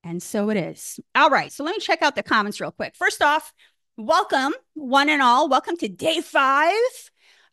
And so it is. All right. So let me check out the comments real quick. First off, welcome, one and all. Welcome to day 5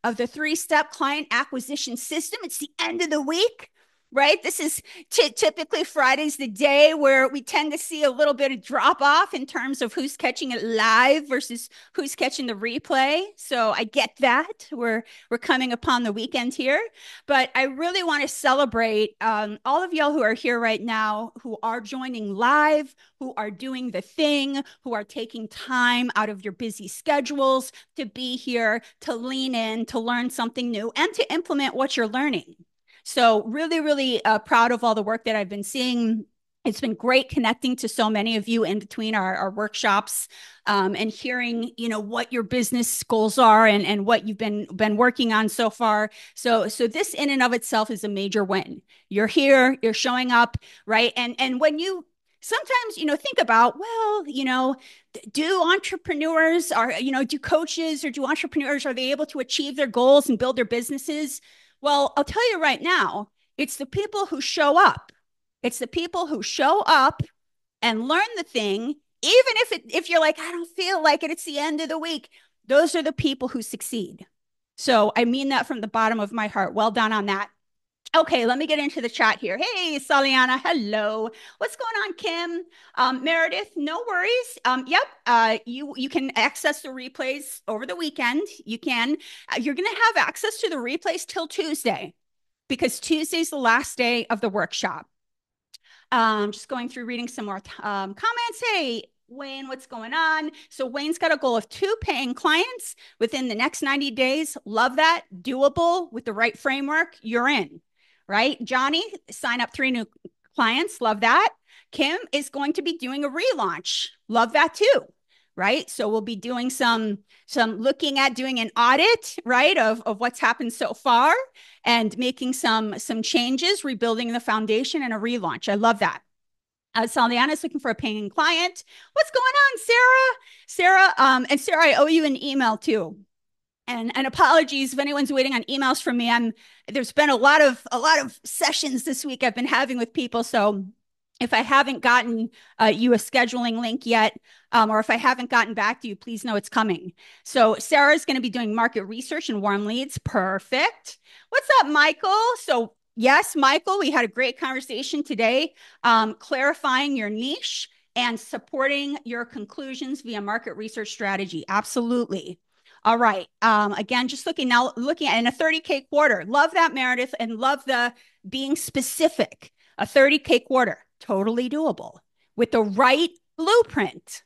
of the 3-step client acquisition system. It's the end of the week, right? This is typically Friday's the day where we tend to see a little bit of drop off in terms of who's catching it live versus who's catching the replay. So I get that. We're coming upon the weekend here, but I really want to celebrate all of y'all who are here right now, who are joining live, who are doing the thing, who are taking time out of your busy schedules to be here, to lean in, to learn something new, and to implement what you're learning. So really, really proud of all the work that I've been seeing. It's been great connecting to so many of you in between our workshops and hearing, what your business goals are and what you've been working on so far. So this in and of itself is a major win. You're here, you're showing up, right? And when you sometimes, think about, well, do entrepreneurs do coaches or do entrepreneurs, are they able to achieve their goals and build their businesses? Well, I'll tell you right now, it's the people who show up. It's the people who show up and learn the thing, even if you're like, I don't feel like it, it's the end of the week. Those are the people who succeed. So I mean that from the bottom of my heart. Well done on that. Okay, let me get into the chat here. Hey, Saliana, hello. What's going on, Kim? Meredith, no worries. Yep, you can access the replays over the weekend. You can. You're going to have access to the replays till Tuesday because Tuesday's the last day of the workshop. Just going through reading some more comments. Hey, Wayne, what's going on? So Wayne's got a goal of 2 paying clients within the next 90 days. Love that. Doable with the right framework. You're in. Right? Johnny, sign up 3 new clients. Love that. Kim is going to be doing a relaunch. Love that too. Right? So we'll be doing some looking at doing an audit, right, of what's happened so far and making some changes, rebuilding the foundation and a relaunch. I love that. Saliana is looking for a paying client. What's going on, Sarah? And Sarah, I owe you an email too. And apologies if anyone's waiting on emails from me. There's been a lot of sessions this week I've been having with people. So if I haven't gotten you a scheduling link yet, or if I haven't gotten back to you, please know it's coming. So Sarah's going to be doing market research and warm leads. Perfect. What's up, Michael? So yes, Michael, we had a great conversation today, clarifying your niche and supporting your conclusions via market research strategy. Absolutely. All right. Again, just looking at in a 30K quarter. Love that, Meredith, and love the being specific. A 30K quarter, totally doable. With the right blueprint,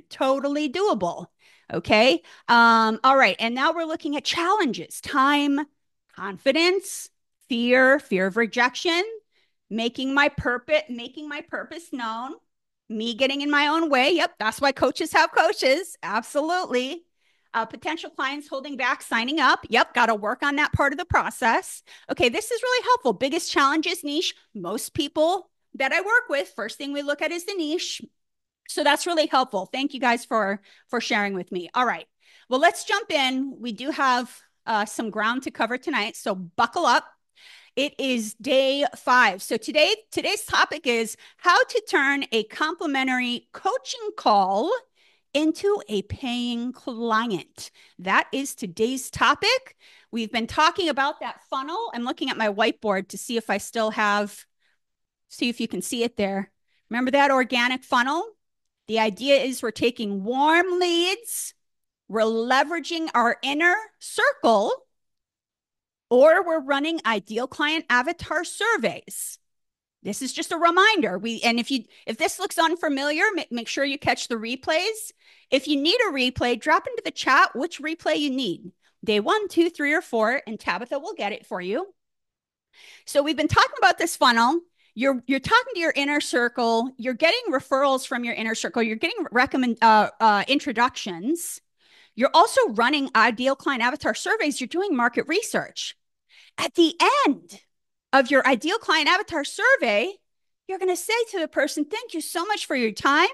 totally doable. Okay. All right. And now we're looking at challenges: time, confidence, fear of rejection, making my purpose known. Me getting in my own way. Yep, that's why coaches have coaches. Absolutely. Potential clients holding back signing up. Yep, got to work on that part of the process. Okay, this is really helpful. Biggest challenges niche. Most people that I work with, first thing we look at is the niche. So that's really helpful. Thank you guys for sharing with me. All right. Well, let's jump in. We do have some ground to cover tonight, so buckle up. It is day 5. So today's topic is how to turn a complimentary coaching call into a paying client. That is today's topic. We've been talking about that funnel. I'm looking at my whiteboard to see if I still see if you can see it there. Remember that organic funnel? The idea is we're taking warm leads, we're leveraging our inner circle, or we're running ideal client avatar surveys. This is just a reminder. If this looks unfamiliar, make sure you catch the replays. If you need a replay, drop into the chat which replay you need. Day 1, 2, 3, or 4, and Tabitha will get it for you. So we've been talking about this funnel. You're talking to your inner circle. You're getting referrals from your inner circle. You're getting introductions. You're also running ideal client avatar surveys. You're doing market research. At the end of your ideal client avatar survey, you're going to say to the person, thank you so much for your time.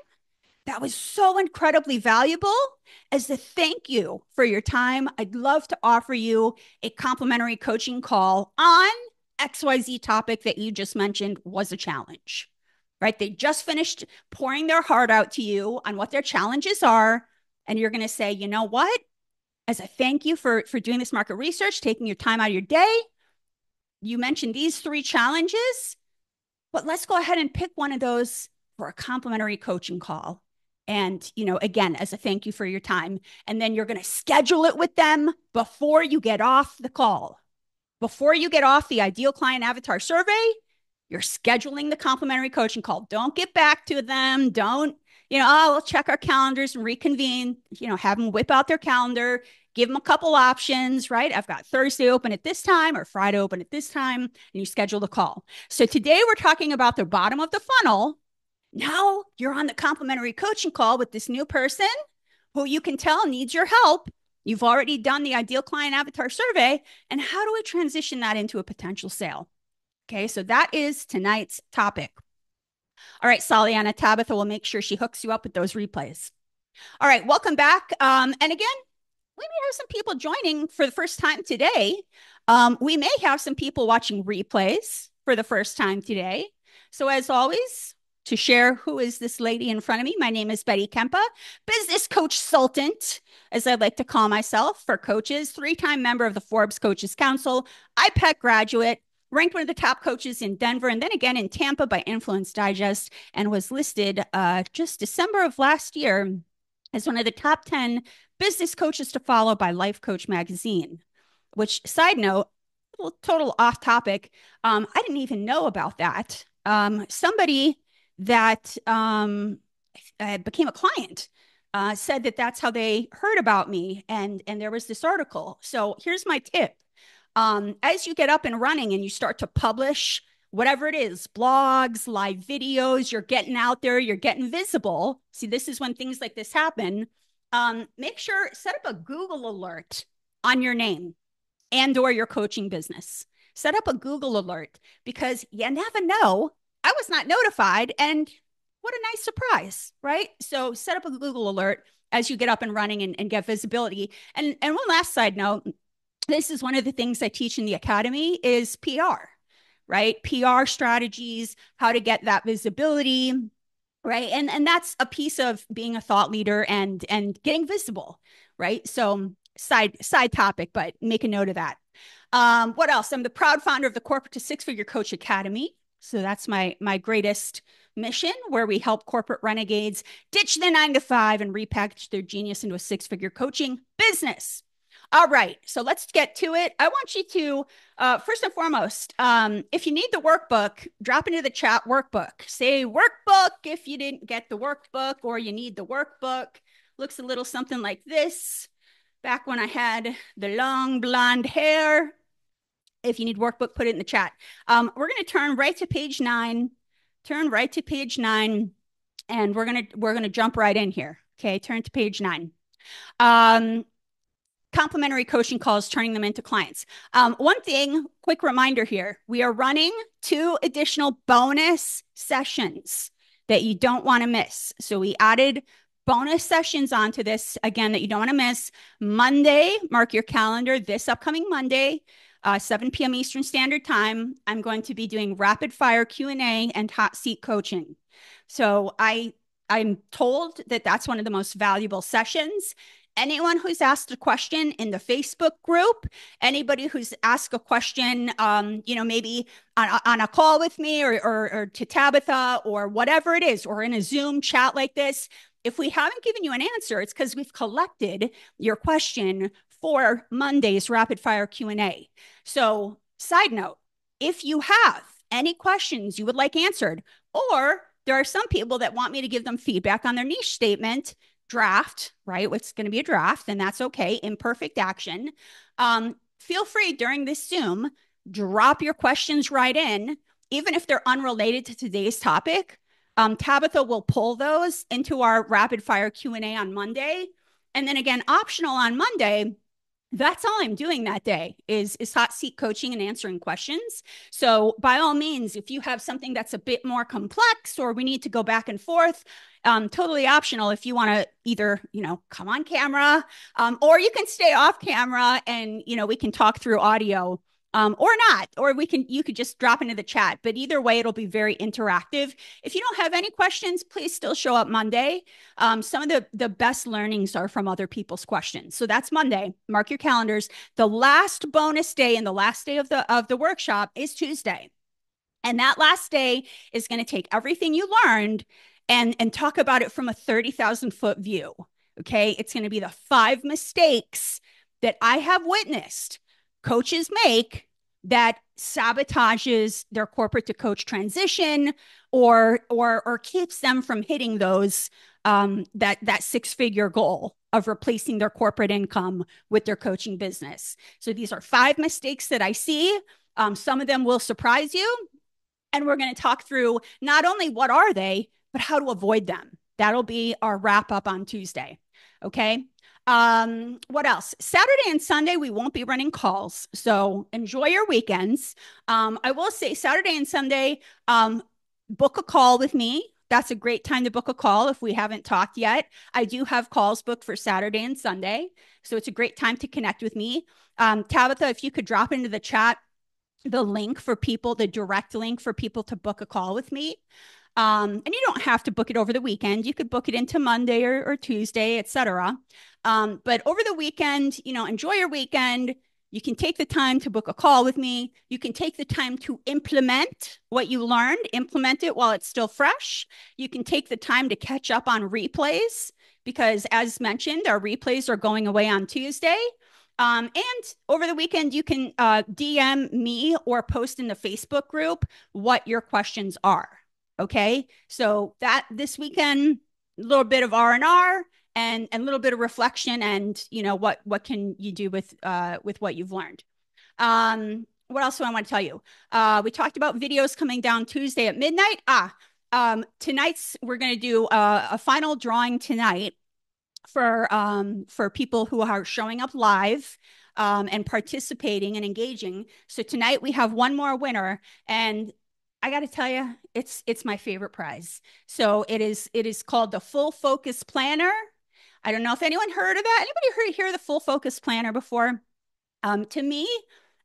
That was so incredibly valuable. As a thank you for your time, I'd love to offer you a complimentary coaching call on XYZ topic that you just mentioned was a challenge. right? They just finished pouring their heart out to you on what their challenges are. And you're going to say, you know what? As a thank you for doing this market research, taking your time out of your day, you mentioned these 3 challenges, but let's go ahead and pick one of those for a complimentary coaching call. And, again, as a thank you for your time. And then you're going to schedule it with them before you get off the call. Before you get off the ideal client avatar survey, you're scheduling the complimentary coaching call. Don't get back to them. Don't, we'll check our calendars and reconvene, have them whip out their calendar, give them a couple options, right? I've got Thursday open at this time or Friday open at this time, and you schedule the call. So today we're talking about the bottom of the funnel. Now you're on the complimentary coaching call with this new person who you can tell needs your help. You've already done the ideal client avatar survey. And how do we transition that into a potential sale? Okay, so that is tonight's topic. All right, Saliana, Tabitha will make sure she hooks you up with those replays. All right, welcome back. And again, we may have some people joining for the first time today. We may have some people watching replays for the first time today. So as always, to share who is this lady in front of me, my name is Betty Kempa, business coach sultant, as I like to call myself for coaches, 3-time member of the Forbes Coaches Council, IPEC graduate, ranked one of the top coaches in Denver and then again in Tampa by Influence Digest, and was listed just December of last year as one of the top 10 business coaches to follow by Life Coach magazine, which, side note, total off topic, I didn't even know about that. Somebody that became a client said that that's how they heard about me, and there was this article. So here's my tip. As you get up and running and you start to publish whatever it is, blogs, live videos, you're getting out there, you're getting visible. See, this is when things like this happen. Make sure, set up a Google alert on your name and or your coaching business. Set up a Google alert because you never know. I was not notified, and what a nice surprise, right? So set up a Google alert as you get up and running and get visibility. And one last side note, this is one of the things I teach in the academy is PR, right? PR strategies, how to get that visibility, right? And that's a piece of being a thought leader and getting visible, right? So side topic, but make a note of that. What else? I'm the proud founder of the Corporate to Six-Figure Coach Academy. So that's my greatest mission, where we help corporate renegades ditch their 9-to-5 and repackage their genius into a 6-figure coaching business. All right, so let's get to it. I want you to, first and foremost, if you need the workbook, drop into the chat workbook. Say workbook if you didn't get the workbook or you need the workbook. Looks a little something like this. Back when I had the long blonde hair. If you need workbook, put it in the chat. We're going to turn right to page 9. Turn right to page 9, and we're gonna jump right in here. Okay, turn to page 9. Complimentary coaching calls, turning them into clients. One thing, quick reminder here, we are running 2 additional bonus sessions that you don't want to miss. So we added bonus sessions onto this, again, that you don't want to miss. Monday, mark your calendar, this upcoming Monday, 7 p.m. Eastern Standard Time, I'm going to be doing rapid fire Q&A and hot seat coaching. So I'm told that that's one of the most valuable sessions. Anyone who's asked a question in the Facebook group, anybody who's asked a question, maybe on a call with me or to Tabitha or whatever it is, or in a Zoom chat like this, if we haven't given you an answer, it's because we've collected your question for Monday's rapid fire Q&A. So side note, if you have any questions you would like answered, or there are some people that want me to give them feedback on their niche statement, draft, right? It's going to be a draft, and that's okay. Imperfect action. Feel free during this Zoom, drop your questions right in, even if they're unrelated to today's topic. Tabitha will pull those into our rapid fire Q&A on Monday. And then again, optional on Monday, that's all I'm doing that day is hot seat coaching and answering questions. So by all means, if you have something that's a bit more complex or we need to go back and forth, totally optional if you want to either, come on camera or you can stay off camera and, we can talk through audio or not, or you could just drop into the chat. But either way, it'll be very interactive. If you don't have any questions, please still show up Monday. Some of the best learnings are from other people's questions. So that's Monday. Mark your calendars. The last bonus day and the last day of the workshop is Tuesday. And that last day is going to take everything you learned and talk about it from a 30,000-foot view. Okay. It's going to be the 5 mistakes that I have witnessed coaches make that sabotages their corporate to coach transition or keeps them from hitting those that 6-figure goal of replacing their corporate income with their coaching business. So these are 5 mistakes that I see. Some of them will surprise you. And we're going to talk through not only what are they, but how to avoid them. That'll be our wrap up on Tuesday. Okay. What else? Saturday and Sunday, we won't be running calls. So enjoy your weekends. I will say Saturday and Sunday, book a call with me. That's a great time to book a call if we haven't talked yet. I do have calls booked for Saturday and Sunday. So it's a great time to connect with me. Tabitha, if you could drop into the chat the link for people, the direct link for people to book a call with me. And you don't have to book it over the weekend. You could book it into Monday or Tuesday, etc. But over the weekend, enjoy your weekend. You can take the time to book a call with me. You can take the time to implement what you learned, implement it while it's still fresh. You can take the time to catch up on replays because, as mentioned, our replays are going away on Tuesday. And over the weekend, you can DM me or post in the Facebook group what your questions are. Okay, so that this weekend, a little bit of R&R and a little bit of reflection, and what can you do with what you've learned. What else do I want to tell you? We talked about videos coming down Tuesday at midnight. Tonight's we're going to do a final drawing tonight for people who are showing up live and participating and engaging. So tonight we have one more winner, and I got to tell you, it's my favorite prize. So it is called the Full Focus Planner. I don't know if anyone heard of that. Anybody hear the Full Focus Planner before? To me,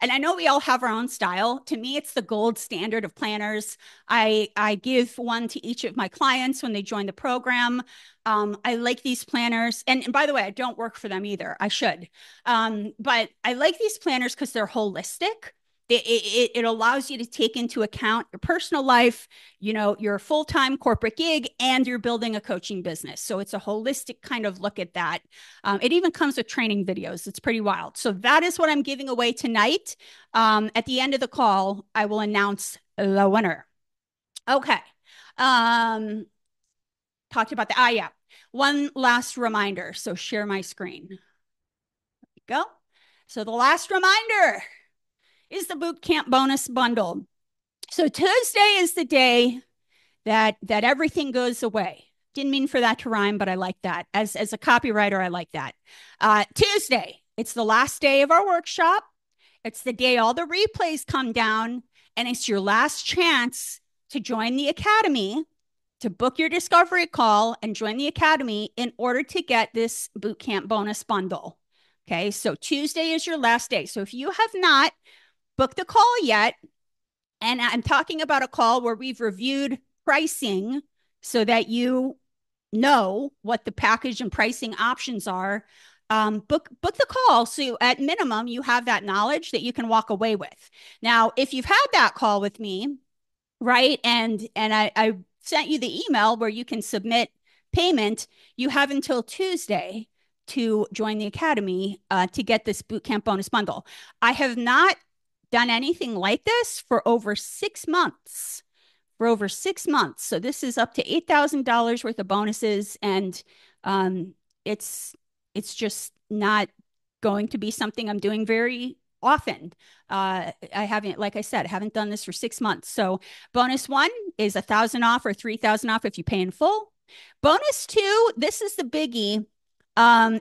and I know we all have our own style. To me, it's the gold standard of planners. I give one to each of my clients when they join the program. I like these planners. And by the way, I don't work for them either. I should. But I like these planners because they're holistic. It allows you to take into account your personal life, your full-time corporate gig, and you're building a coaching business. So it's a holistic kind of look at that. It even comes with training videos. It's pretty wild. So that is what I'm giving away tonight. At the end of the call, I will announce the winner. Okay. Talked about the, yeah. One last reminder. So share my screen. There we go. So the last reminder is the bootcamp bonus bundle. So Tuesday is the day that everything goes away. Didn't mean for that to rhyme, but I like that. As a copywriter, I like that. Tuesday, it's the last day of our workshop. It's the day all the replays come down, and it's your last chance to join the academy, to book your discovery call and join the academy in order to get this bootcamp bonus bundle. Okay, so Tuesday is your last day. So if you have not booked a call yet, and I'm talking about a call where we've reviewed pricing so that you know what the package and pricing options are, book the call. So at minimum, you have that knowledge that you can walk away with. Now, if you've had that call with me, right, and I sent you the email where you can submit payment, you have until Tuesday to join the academy to get this bootcamp bonus bundle. I have not done anything like this for over 6 months. So this is up to $8,000 worth of bonuses, and it's just not going to be something I'm doing very often. I haven't, like I said, haven't done this for 6 months. So bonus 1 is 1,000 off or 3,000 off if you pay in full. Bonus 2, this is the biggie.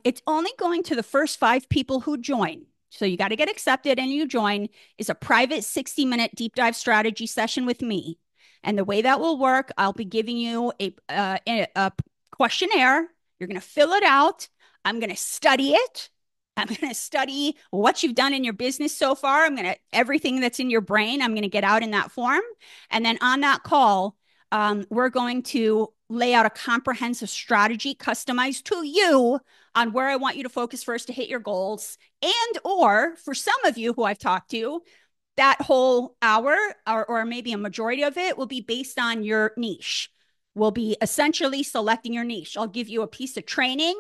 It's only going to the first 5 people who join. So you got to get accepted and you join, is a private 60-minute deep dive strategy session with me. And the way that will work, I'll be giving you a questionnaire. You're going to fill it out. I'm going to study it. I'm going to study what you've done in your business so far. Everything that's in your brain, I'm going to get out in that form. And then on that call, we're going to lay out a comprehensive strategy customized to you on where I want you to focus first to hit your goals. And, or for some of you who I've talked to, that whole hour or maybe a majority of it will be based on your niche. We'll be essentially selecting your niche. I'll give you a piece of training.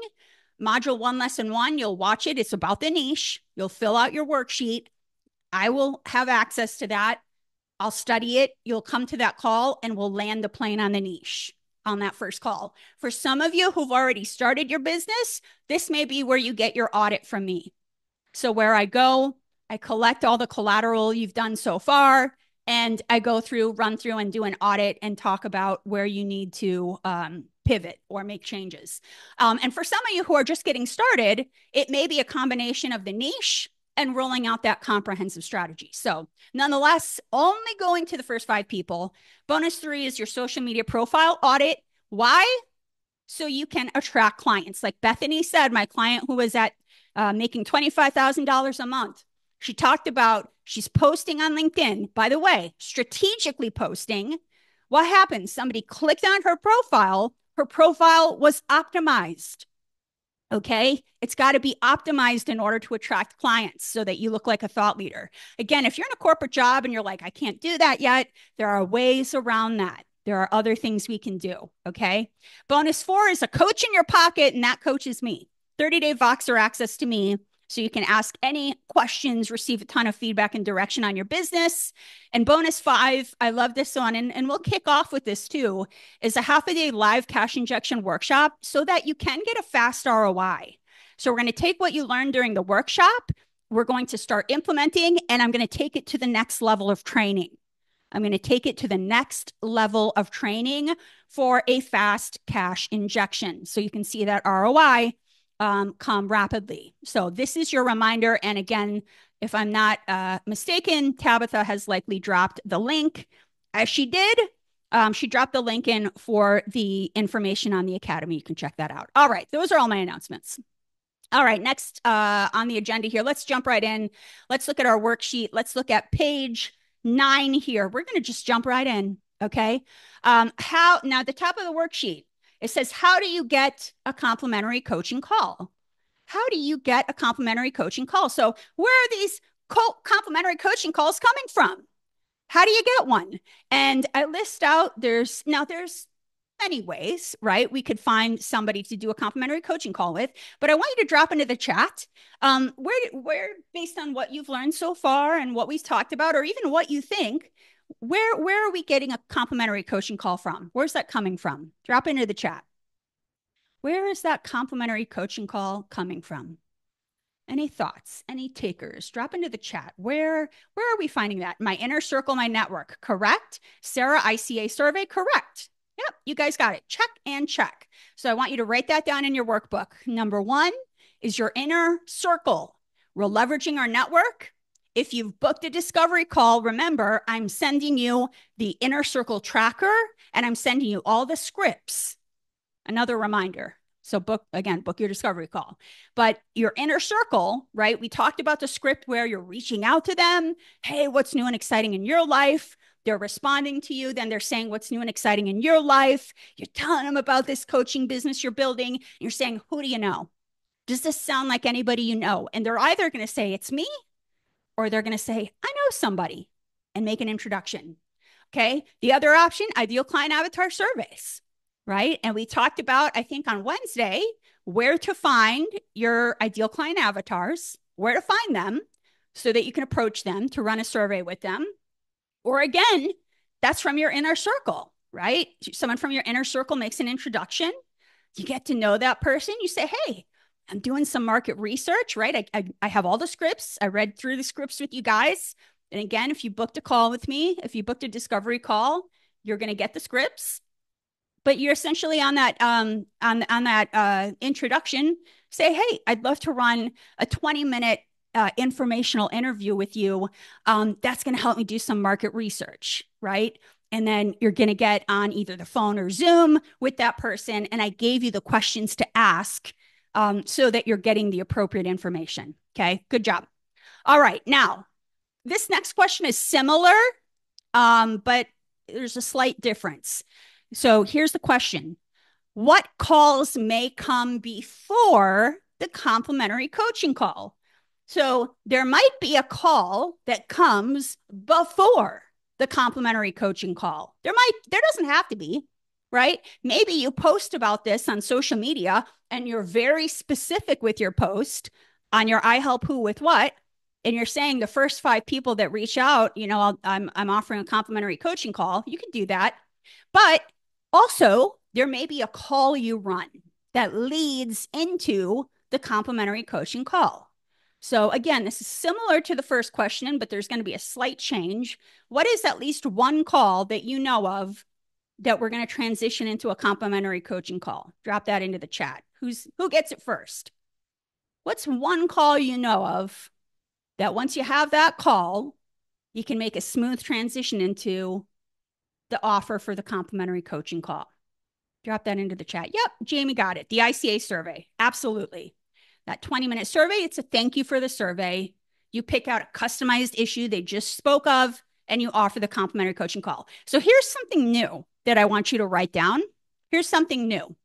Module 1, lesson 1, you'll watch it. It's about the niche. You'll fill out your worksheet. I will have access to that. I'll study it. You'll come to that call and we'll land the plane on the niche on that first call. For some of you who've already started your business, this may be where you get your audit from me. So where I go, I collect all the collateral you've done so far, and I go through, run through and do an audit and talk about where you need to pivot or make changes. And for some of you who are just getting started, it may be a combination of the niche and rolling out that comprehensive strategy. So nonetheless, only going to the first 5 people. Bonus 3 is your social media profile audit. Why? So you can attract clients. Like Bethany said, my client who was at making $25,000 a month, she talked about she's posting on LinkedIn. By the way, strategically posting. What happened? Somebody clicked on her profile. Her profile was optimized. Okay. It's got to be optimized in order to attract clients so that you look like a thought leader. Again, if you're in a corporate job and you're like, I can't do that yet, there are ways around that. There are other things we can do. Okay. Bonus 4 is a coach in your pocket, and that coach is me. 30-day Voxer access to me. So you can ask any questions, receive a ton of feedback and direction on your business. And bonus 5, I love this one, and we'll kick off with this too, is a half-a-day live cash injection workshop so that you can get a fast ROI. So we're going to take what you learned during the workshop, we're going to start implementing, and I'm going to take it to the next level of training. I'm going to take it to the next level of training for a fast cash injection. So you can see that ROI come rapidly. So this is your reminder. And again, if I'm not mistaken, Tabitha has likely dropped the link. As she did, she dropped the link in for the information on the Academy. You can check that out. All right, those are all my announcements. All right, next on the agenda here, let's jump right in. Let's look at our worksheet. Let's look at page 9 here. We're going to just jump right in, okay? Now, at the top of the worksheet, it says, how do you get a complimentary coaching call? How do you get a complimentary coaching call? So where are these complimentary coaching calls coming from? How do you get one? And I list out, there's many ways, right? We could find somebody to do a complimentary coaching call with, but I want you to drop into the chat where based on what you've learned so far and what we've talked about, or even what you think, where are we getting a complimentary coaching call from? Where's that coming from? Drop into the chat. Where is that complimentary coaching call coming from? Any thoughts? Any takers? Drop into the chat. Where are we finding that? My inner circle, my network, correct? Sarah, ICA survey, correct. Yep, you guys got it. Check and check. So I want you to write that down in your workbook. Number 1 is your inner circle. We're leveraging our network. If you've booked a discovery call, remember, I'm sending you the inner circle tracker and I'm sending you all the scripts. Another reminder. So book your discovery call. But your inner circle, right? We talked about the script where you're reaching out to them. Hey, what's new and exciting in your life? They're responding to you. Then they're saying what's new and exciting in your life. You're telling them about this coaching business you're building. You're saying, who do you know? Does this sound like anybody you know? And they're either going to say, it's me, or they're going to say, I know somebody, and make an introduction. Okay. The other option, ideal client avatar surveys, right? And we talked about, I think on Wednesday, where to find your ideal client avatars, where to find them so that you can approach them to run a survey with them. Or again, that's from your inner circle, right? Someone from your inner circle makes an introduction. You get to know that person. You say, hey, I'm doing some market research, right? I have all the scripts. I read through the scripts with you guys. And again, if you booked a call with me, if you booked a discovery call, you're going to get the scripts. But you're essentially on that introduction, say, hey, I'd love to run a 20-minute informational interview with you. That's going to help me do some market research, right? And then you're going to get on either the phone or Zoom with that person. And I gave you the questions to ask so that you're getting the appropriate information. Okay, good job. All right, now this next question is similar, but there's a slight difference. So here's the question. What calls may come before the complimentary coaching call? So there might be a call that comes before the complimentary coaching call. There doesn't have to be, right? Maybe you post about this on social media and you're very specific with your post on your I help who with what. And you're saying the first 5 people that reach out, I'm offering a complimentary coaching call. You can do that. But also, there may be a call you run that leads into the complimentary coaching call. So again, this is similar to the first question, but there's going to be a slight change. What is at least one call that you know of that we're going to transition into a complimentary coaching call? Drop that into the chat. Who gets it first? What's one call you know of that once you have that call, you can make a smooth transition into the offer for the complimentary coaching call? Drop that into the chat. Yep, Jamie got it. The ICA survey. Absolutely. That 20-minute survey, it's a thank you for the survey. You pick out a customized issue they just spoke of, and you offer the complimentary coaching call. So here's something new that I want you to write down. Here's something new.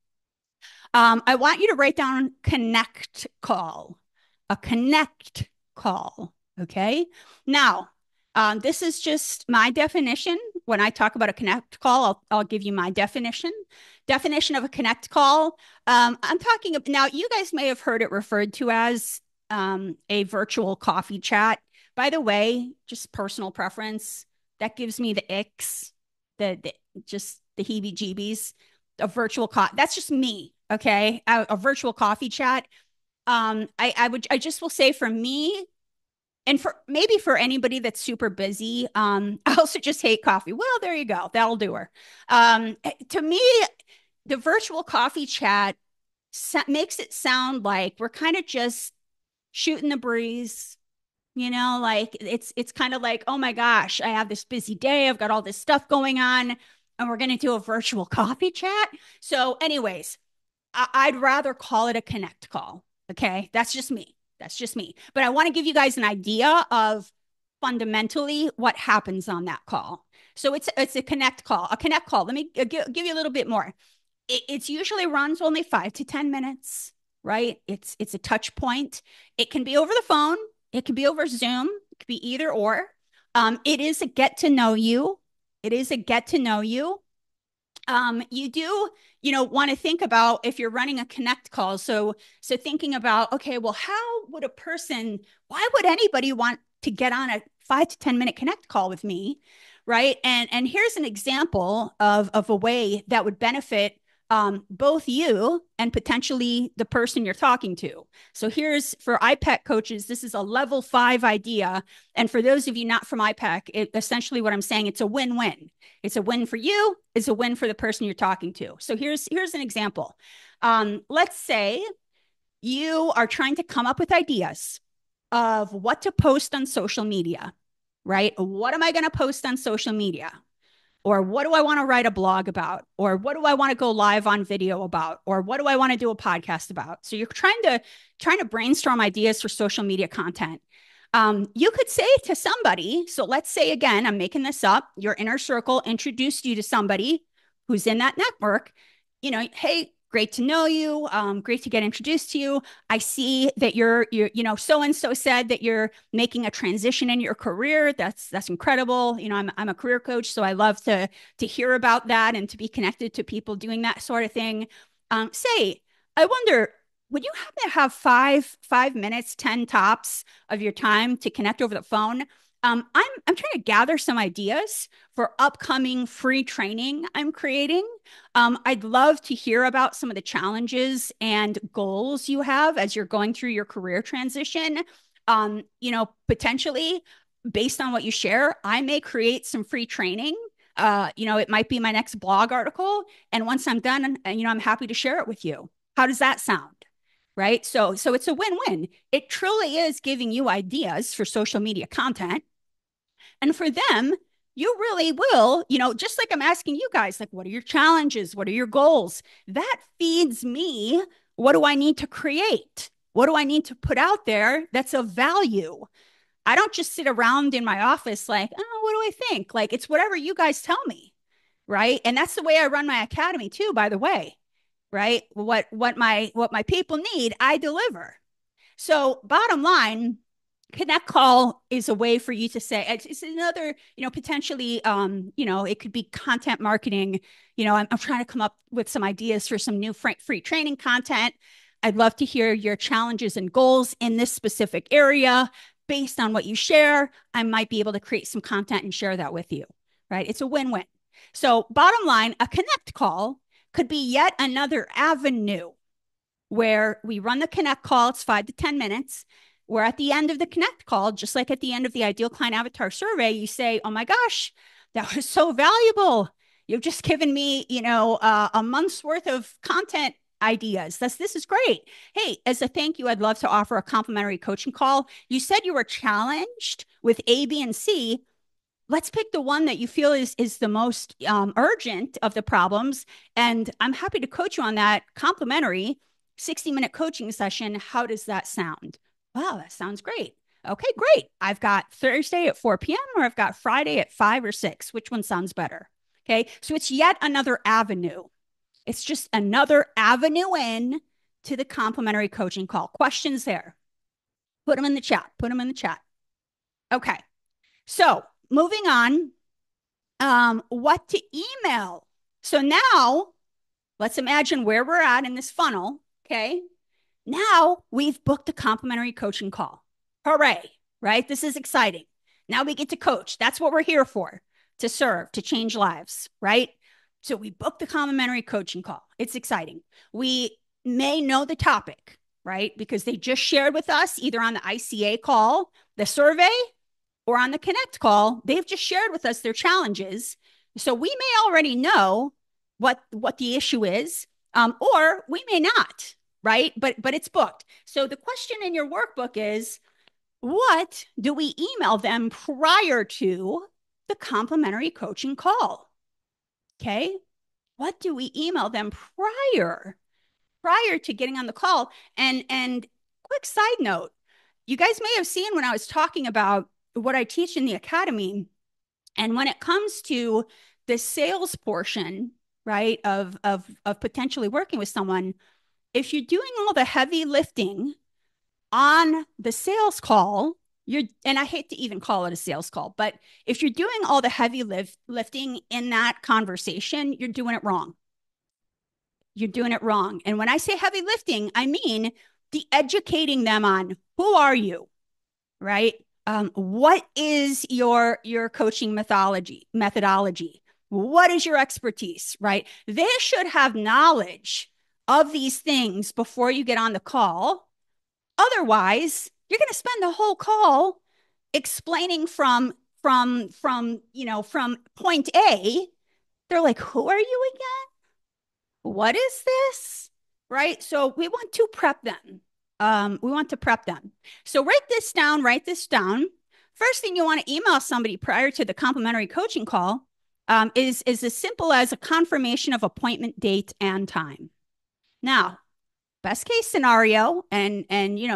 I want you to write down connect call, a connect call. Okay. Now, this is just my definition. When I talk about a connect call, I'll give you my definition of a connect call. I'm talking about, now you guys may have heard it referred to as a virtual coffee chat. By the way, just personal preference, that gives me the icks, just the heebie-jeebies. A virtual coffee, that's just me. Okay, a virtual coffee chat. I just will say for me, and maybe for anybody that's super busy, I also just hate coffee. Well, there you go. That'll do her. To me, the virtual coffee chat makes it sound like we're kind of just shooting the breeze. Like it's kind of like, oh my gosh, I have this busy day. I've got all this stuff going on, and we're going to do a virtual coffee chat. So, anyways, I'd rather call it a connect call. Okay, that's just me. But I want to give you guys an idea of fundamentally what happens on that call. So it's a connect call. Let me give you a little bit more. It's usually runs only 5 to 10 minutes, right? It's a touch point. It can be over the phone. It can be over Zoom. It could be either or. It is a get to know you. You do, want to think about if you're running a connect call. So thinking about, okay, well, why would anybody want to get on a 5 to 10 minute connect call with me? Right. And here's an example of a way that would benefit both you and potentially the person you're talking to. So here's for IPEC coaches, this is a level 5 idea. And for those of you not from IPEC, essentially what I'm saying, it's a win-win. It's a win for you. It's a win for the person you're talking to. So here's an example. Let's say you are trying to come up with ideas of what to post on social media, right? What am I going to post on social media? Or what do I want to write a blog about? Or what do I want to go live on video about? Or what do I want to do a podcast about? So you're trying to brainstorm ideas for social media content. You could say to somebody, so let's say again, I'm making this up, your inner circle introduced you to somebody who's in that network, hey, great to know you. Great to get introduced to you. I see that you're so-and-so said that you're making a transition in your career. That's incredible. I'm a career coach, so I love to hear about that and to be connected to people doing that sort of thing. I wonder, would you happen to have five minutes, 10 tops of your time to connect over the phone? I'm trying to gather some ideas for upcoming free training I'm creating. I'd love to hear about some of the challenges and goals you have as you're going through your career transition. Potentially based on what you share, I may create some free training. It might be my next blog article. And once I'm done, I'm happy to share it with you. How does that sound? Right? So it's a win-win. It truly is giving you ideas for social media content. And for them, you really will, just like I'm asking you guys, like, what are your challenges? What are your goals? That feeds me What do I need to create? What do I need to put out there that's of value? I don't just sit around in my office like, oh, what do I think? Like, it's whatever you guys tell me, right? And that's the way I run my academy too, by the way, right? What my people need, I deliver. So bottom line, Connect Call is a way for you to say it's another, potentially, it could be content marketing. I'm trying to come up with some ideas for some new free training content. I'd love to hear your challenges and goals in this specific area. Based on what you share, I might be able to create some content and share that with you, right? It's a win-win. So bottom line, a Connect Call could be yet another avenue where we run the Connect Call. It's 5 to 10 minutes. Where at the end of the Connect Call, just like at the end of the Ideal Client Avatar survey, you say, oh my gosh, that was so valuable. You've just given me, a month's worth of content ideas. This is great. Hey, as a thank you, I'd love to offer a complimentary coaching call. You said you were challenged with A, B, and C. Let's pick the one that you feel is the most urgent of the problems. And I'm happy to coach you on that complimentary 60-minute coaching session. How does that sound? Wow, that sounds great. Okay, great. I've got Thursday at 4 p.m. or I've got Friday at 5 or 6. Which one sounds better? Okay, so it's yet another avenue. It's just another avenue in to the complimentary coaching call. Questions there? Put them in the chat. Put them in the chat. Okay, so moving on. What to email? So now let's imagine where we're at in this funnel. Okay, now we've booked a complimentary coaching call. Hooray, right? This is exciting. Now we get to coach. That's what we're here for, to serve, to change lives, right? So we booked the complimentary coaching call. It's exciting. We may know the topic, right? Because they just shared with us either on the ICA call, the survey, or on the Connect call. They've just shared with us their challenges. So we may already know what the issue is, or we may not, right? But it's booked. So the question in your workbook is, what do we email them prior to the complimentary coaching call? Okay. What do we email them prior to getting on the call? And quick side note, you guys may have seen when I was talking about what I teach in the academy, and when it comes to the sales portion, right, of potentially working with someone, if you're doing all the heavy lifting on the sales call, and I hate to even call it a sales call, but if you're doing all the heavy lifting in that conversation, you're doing it wrong. You're doing it wrong. And when I say heavy lifting, I mean the educating them on who are you, right? What is your coaching methodology? What is your expertise, right? They should have knowledge of these things before you get on the call. Otherwise, you're going to spend the whole call explaining from point A. They're like, who are you again? What is this? Right? So we want to prep them. So write this down. First thing you want to email somebody prior to the complimentary coaching call is as simple as a confirmation of appointment date and time. Now, best case scenario, and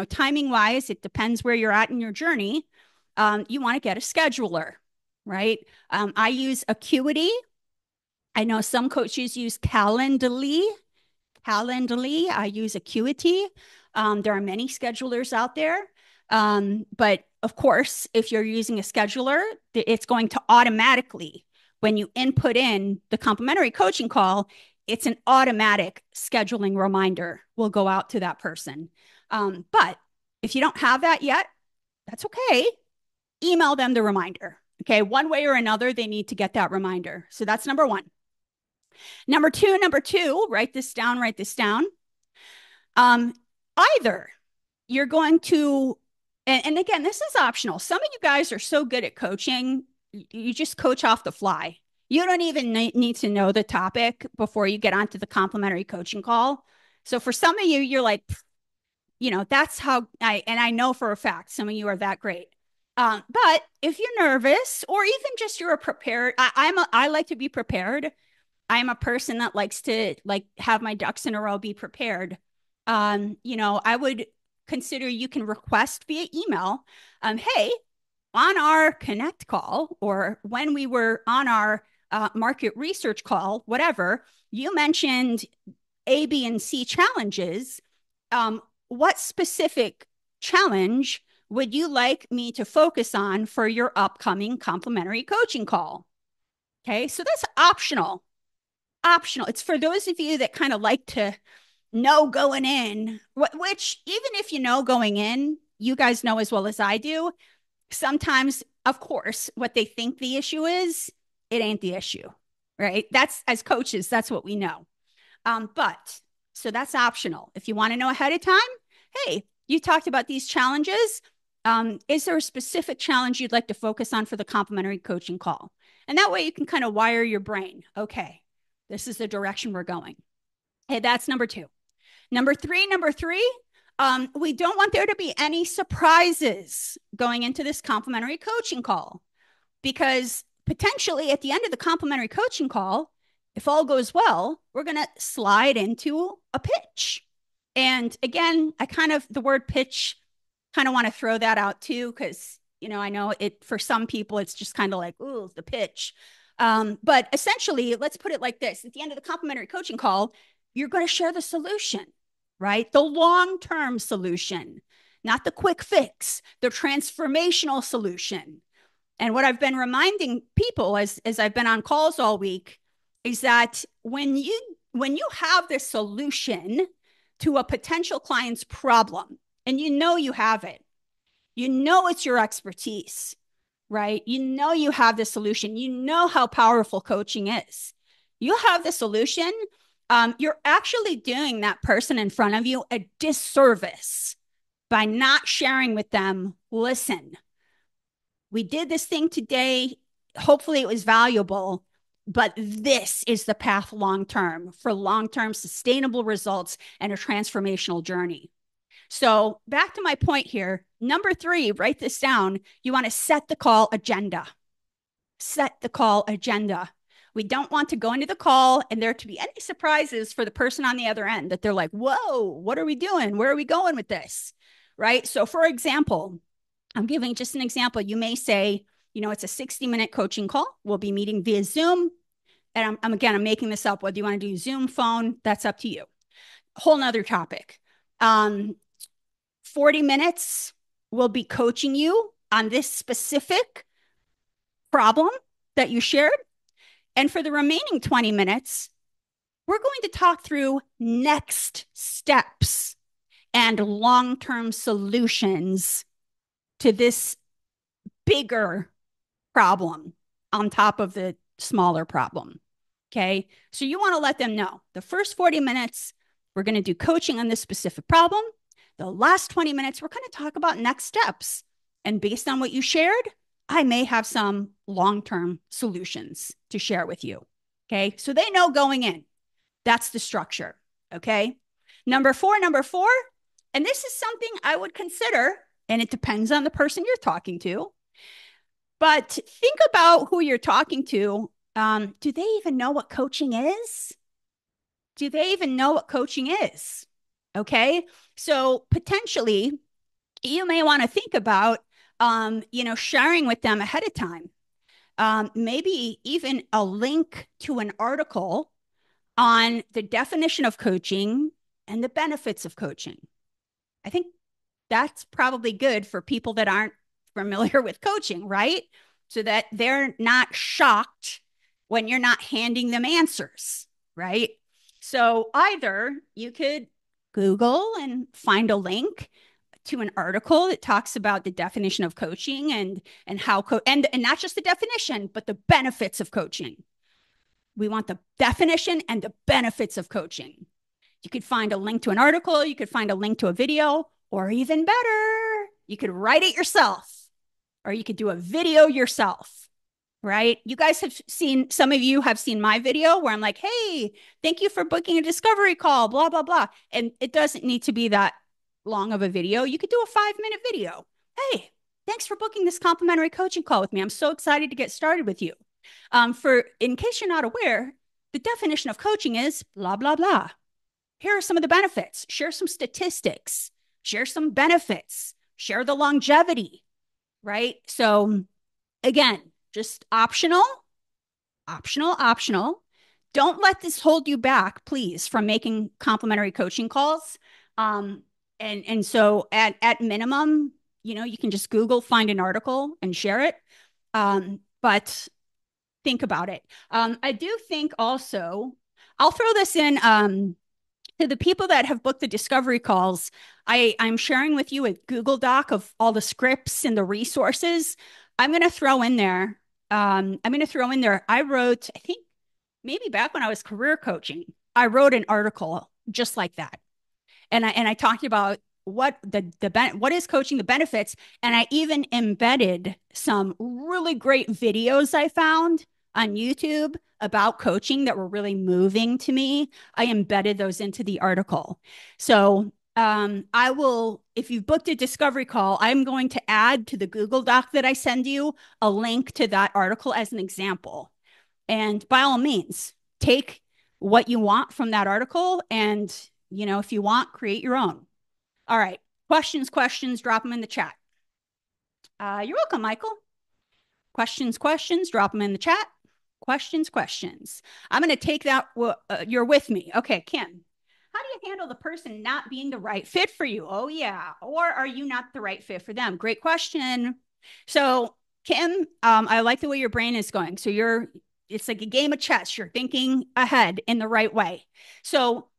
timing wise, it depends where you're at in your journey. You want to get a scheduler, right? I use Acuity. I know some coaches use Calendly. I use Acuity. There are many schedulers out there. But of course, if you're using a scheduler, it's going to automatically, when you input in the complimentary coaching call, it's an automatic scheduling reminder will go out to that person. But if you don't have that yet, that's okay. Email them the reminder. Okay. One way or another, they need to get that reminder. So that's number one. Number two, write this down. Either you're going to, and again, this is optional. Some of you guys are so good at coaching, you just coach off the fly. You don't even need to know the topic before you get onto the complimentary coaching call. So for some of you, you're like, that's how I know for a fact some of you are that great. But if you're nervous, or even just you're prepared, I like to be prepared. I'm a person that likes to have my ducks in a row, be prepared. I would consider you can request via email, hey, on our connect call or when we were on our market research call, whatever, you mentioned A, B, and C challenges. What specific challenge would you like me to focus on for your upcoming complimentary coaching call? Okay, so that's optional. Optional. It's for those of you that kind of like to know going in, which even if you know going in, you guys know as well as I do, sometimes, of course, what they think the issue is, it ain't the issue, right? That's as coaches, that's what we know. But so that's optional. If you want to know ahead of time, hey, you talked about these challenges. Is there a specific challenge you'd like to focus on for the complimentary coaching call? And that way you can kind of wire your brain. Okay, this is the direction we're going. Hey, that's number two. Number three, we don't want there to be any surprises going into this complimentary coaching call because potentially at the end of the complimentary coaching call, if all goes well, we're going to slide into a pitch. And again, the word pitch, kind of want to throw that out too, because, I know it for some people, it's just kind of like, ooh, the pitch. But essentially, let's put it like this. At the end of the complimentary coaching call, you're going to share the solution, right? The long-term solution, not the quick fix, the transformational solution. And what I've been reminding people as I've been on calls all week is that when you have the solution to a potential client's problem, and you have it, it's your expertise, right? You have the solution. You know how powerful coaching is. You have the solution. You're actually doing that person in front of you a disservice by not sharing with them, listen, we did this thing today. Hopefully it was valuable, but this is the path long-term for long-term sustainable results and a transformational journey. So back to my point here. Number three, write this down. You want to set the call agenda. Set the call agenda. We don't want to go into the call and there to be any surprises for the person on the other end that they're like, whoa, what are we doing? Where are we going with this? Right? So for example, I'm giving just an example. You may say, it's a 60-minute coaching call. We'll be meeting via Zoom. And I'm making this up. Whether you want to do Zoom, phone, that's up to you. Whole nother topic. 40 minutes, we'll be coaching you on this specific problem that you shared. And for the remaining 20 minutes, we're going to talk through next steps and long-term solutions to this bigger problem on top of the smaller problem. Okay. So you want to let them know the first 40 minutes, we're going to do coaching on this specific problem. The last 20 minutes, we're going to talk about next steps. And based on what you shared, I may have some long-term solutions to share with you. Okay. So they know going in. That's the structure. Okay. Number four, and this is something I would consider, and it depends on the person you're talking to, but think about who you're talking to. Do they even know what coaching is? Do they even know what coaching is? Okay. So potentially you may want to think about, sharing with them ahead of time. Maybe even a link to an article on the definition of coaching and the benefits of coaching. I think that's probably good for people that aren't familiar with coaching, right? So that they're not shocked when you're not handing them answers, right? So either you could Google and find a link to an article that talks about the definition of coaching and how and not just the definition, but the benefits of coaching. We want the definition and the benefits of coaching. You could find a link to an article, you could find a link to a video, or even better, you could write it yourself, or you could do a video yourself, right? You guys have seen, some of you have seen my video where I'm like, hey, thank you for booking a discovery call, blah, blah, blah. And it doesn't need to be that long of a video. You could do a 5-minute video. Hey, thanks for booking this complimentary coaching call with me. I'm so excited to get started with you. In case you're not aware, the definition of coaching is blah, blah, blah. here are some of the benefits. Share some statistics, share some benefits, share the longevity, right? So again, just optional, optional, optional. Don't let this hold you back, please, from making complimentary coaching calls. And so at minimum, you can just Google, find an article and share it. But think about it. I do think also, I'll throw this in to the people that have booked the discovery calls. I'm sharing with you a Google Doc of all the scripts and the resources. I'm going to throw in there. I wrote, I think maybe back when I was career coaching, I wrote an article just like that. And I talked about what what is coaching, the benefits, and I even embedded some really great videos I found on YouTube about coaching that were really moving to me. I embedded those into the article. So I will, if you've booked a discovery call, I'm going to add to the Google Doc that I send you a link to that article as an example. And by all means, take what you want from that article and, if you want, create your own. All right. Questions, drop them in the chat. You're welcome, Michael. Questions, drop them in the chat. Questions. I'm going to take that. You're with me. Okay, Kim. How do you handle the person not being the right fit for you? Oh, yeah. Or are you not the right fit for them? Great question. So, Kim, I like the way your brain is going. So it's like a game of chess. You're thinking ahead in the right way. So,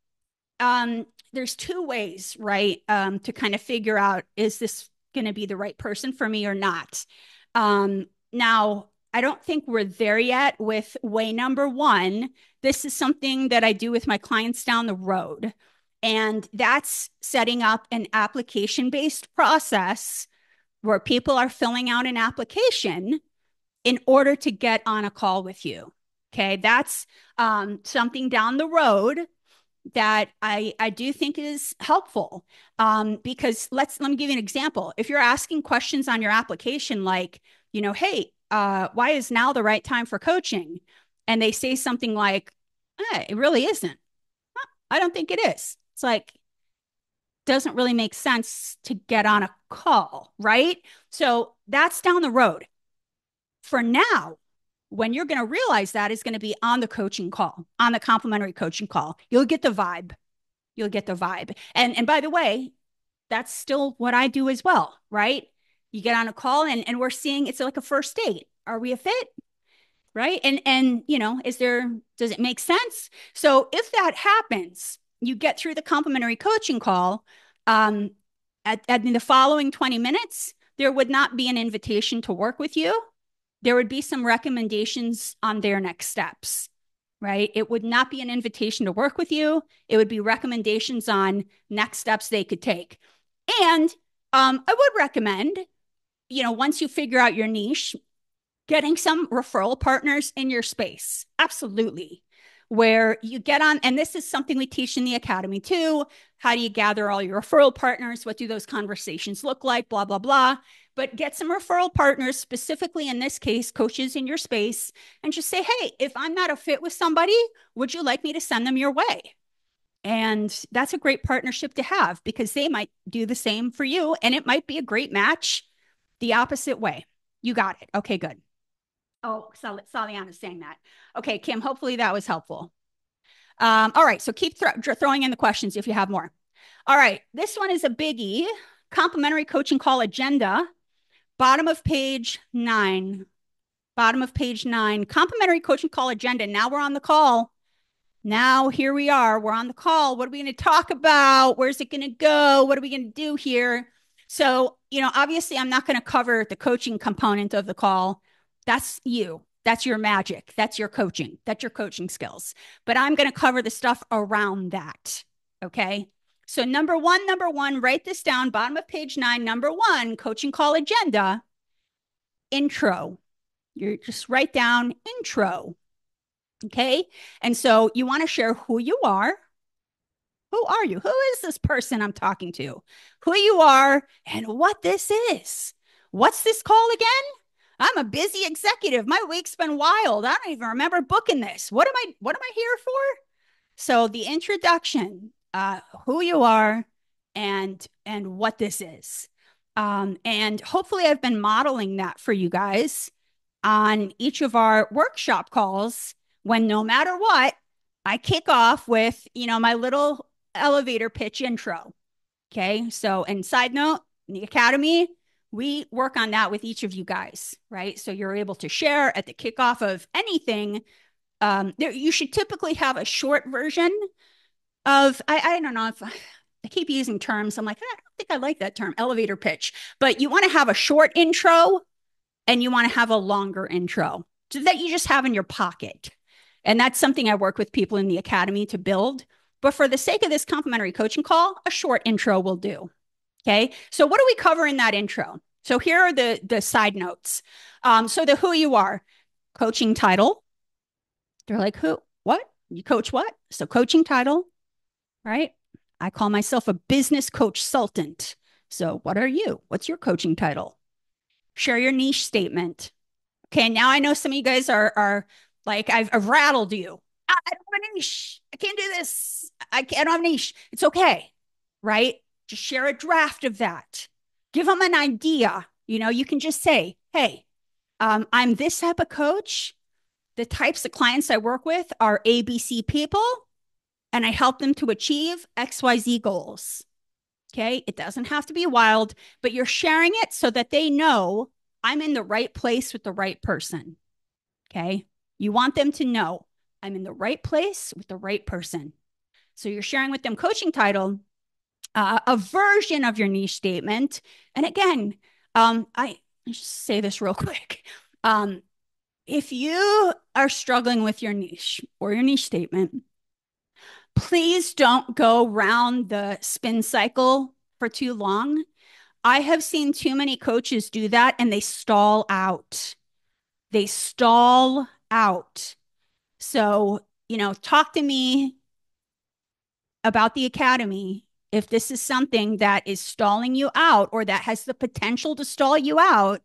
there's two ways, right, to kind of figure out, is this going to be the right person for me or not? Now, I don't think we're there yet with way number one. This is something that I do with my clients down the road. And that's setting up an application-based process where people are filling out an application in order to get on a call with you. Okay, that's something down the road that I do think is helpful, because let me give you an example. If you're asking questions on your application like, hey, why is now the right time for coaching? And they say something like, it really isn't. I don't think it is. It's like, doesn't really make sense to get on a call, right? So that's down the road. For now, when you're going to realize that is going to be on the coaching call, on the complimentary coaching call. You'll get the vibe. And by the way, that's still what I do as well, right? You get on a call and we're seeing, it's like a first date. Are we a fit? Right? And does it make sense? So if that happens, you get through the complimentary coaching call, at the following 20 minutes, there would not be an invitation to work with you. There would be some recommendations on their next steps, right? It would not be an invitation to work with you. It would be recommendations on next steps they could take. And I would recommend, once you figure out your niche, getting some referral partners in your space. Absolutely. Where you get on, and this is something we teach in the academy too. How do you gather all your referral partners? What do those conversations look like? Blah, blah, blah. But get some referral partners, specifically in this case, coaches in your space, and just say, hey, if I'm not a fit with somebody, would you like me to send them your way? And that's a great partnership to have because they might do the same for you. And it might be a great match the opposite way. You got it. Okay, good. Oh, Saliana's saying that. Okay, Kim, hopefully that was helpful. All right, so keep throwing in the questions if you have more. All right, this one is a biggie. Complimentary coaching call agenda. Bottom of page 9. Complimentary coaching call agenda. Now we're on the call. Now here we are. We're on the call. What are we going to talk about? Where's it going to go? What are we going to do here? So, obviously I'm not going to cover the coaching component of the call. That's you. That's your magic. That's your coaching. That's your coaching skills. But I'm going to cover the stuff around that. Okay. So number one, write this down, bottom of page 9, number 1, coaching call agenda, intro. You just write down intro. Okay. And so you want to share who you are. Who are you? Who is this person I'm talking to? Who you are and what this is. What's this call again? I'm a busy executive. My week's been wild. I don't even remember booking this. What am I here for? So the introduction, who you are and what this is. And hopefully I've been modeling that for you guys on each of our workshop calls when no matter what, I kick off with, my little elevator pitch intro. Okay. So, and side note, in the academy, we work on that with each of you guys, right? So you're able to share at the kickoff of anything. You should typically have a short version of, I don't know if I keep using terms. I'm like, I don't think I like that term, elevator pitch, but you want to have a short intro and you want to have a longer intro so that you just have in your pocket. And that's something I work with people in the academy to build. But for the sake of this complimentary coaching call, a short intro will do. Okay. So what do we cover in that intro? So here are the side notes. So the who you are, coaching title. They're like, who, what? You coach what? So coaching title, right? I call myself a business coach consultant. So what are you? What's your coaching title? Share your niche statement. Okay, now I know some of you guys are like, I've rattled you. I don't have a niche. I can't do this. I don't have a niche. It's okay, right? Just share a draft of that. Give them an idea. You can just say, hey, I'm this type of coach. The types of clients I work with are ABC people, and I help them to achieve XYZ goals. Okay, it doesn't have to be wild, but you're sharing it so that they know I'm in the right place with the right person. Okay. You want them to know I'm in the right place with the right person. So you're sharing with them coaching title, a version of your niche statement. And again, I just say this real quick. If you are struggling with your niche or your niche statement, please don't go round the spin cycle for too long. I have seen too many coaches do that and they stall out. They stall out. So, talk to me about the academy if this is something that is stalling you out or that has the potential to stall you out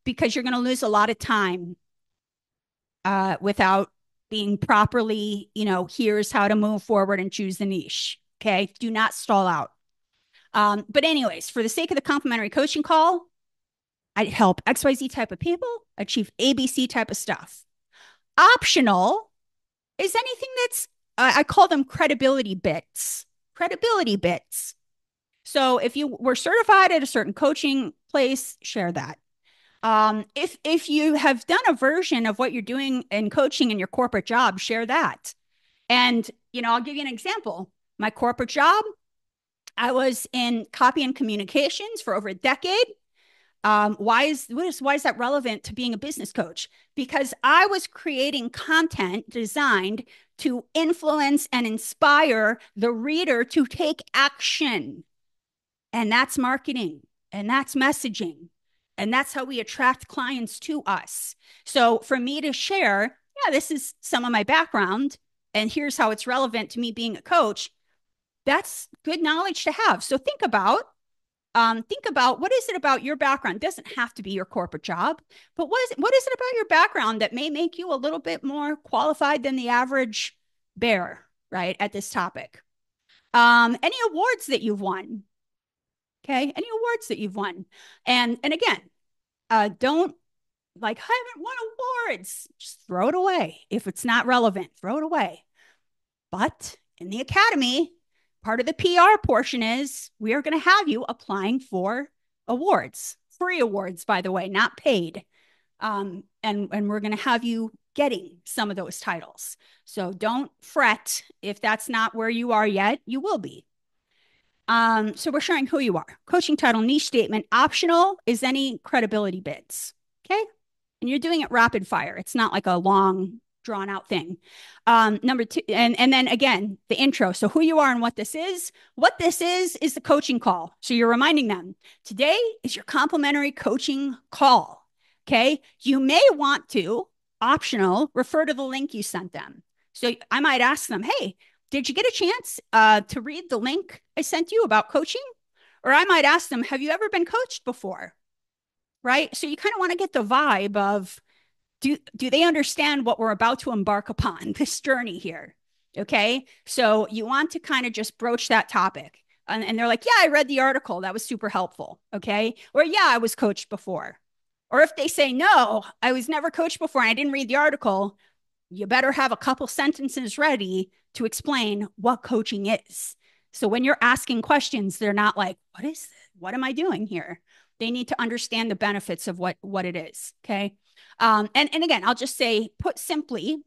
because you're going to lose a lot of time without being properly, here's how to move forward and choose the niche. Okay. Do not stall out. But anyways, for the sake of the complimentary coaching call, I help XYZ type of people achieve ABC type of stuff. Optional is anything that's, I call them credibility bits. Credibility bits. So if you were certified at a certain coaching place, share that. If you have done a version of what you're doing in coaching in your corporate job, share that. And, I'll give you an example. My corporate job, I was in copy and communications for over a decade. Why is that relevant to being a business coach? Because I was creating content designed to influence and inspire the reader to take action. And that's marketing, and that's messaging, and that's how we attract clients to us. So for me to share, yeah, this is some of my background, and here's how it's relevant to me being a coach. That's good knowledge to have. So think about what is it about your background? It doesn't have to be your corporate job, but what is it about your background that may make you a little bit more qualified than the average bear, right, at this topic? Any awards that you've won? Okay, any awards that you've won? And again, don't like, I haven't won awards. Just throw it away. If it's not relevant, throw it away. But in the academy, part of the PR portion is we are going to have you applying for awards, free awards, by the way, not paid. And we're going to have you getting some of those titles. So don't fret if that's not where you are yet. You will be. So we're sharing who you are. Coaching title, niche statement. Optional is any credibility bits. Okay. And you're doing it rapid fire. It's not like a long drawn out thing. Number two, and then again, the intro. So who you are and what this is. What this is the coaching call. So you're reminding them today is your complimentary coaching call. Okay. You may want to, optional, refer to the link you sent them. So I might ask them, hey, did you get a chance to read the link I sent you about coaching? Or I might ask them, have you ever been coached before? Right. So you kind of want to get the vibe of, do they understand what we're about to embark upon, this journey here? Okay. So you want to kind of just broach that topic. And they're like, yeah, I read the article. That was super helpful. Okay. Or, yeah, I was coached before. Or if they say, no, I was never coached before and I didn't read the article, you better have a couple sentences ready to explain what coaching is. So when you're asking questions, they're not like, what is this? What am I doing here? They need to understand the benefits of what it is. Okay. And again, I'll just say, put simply,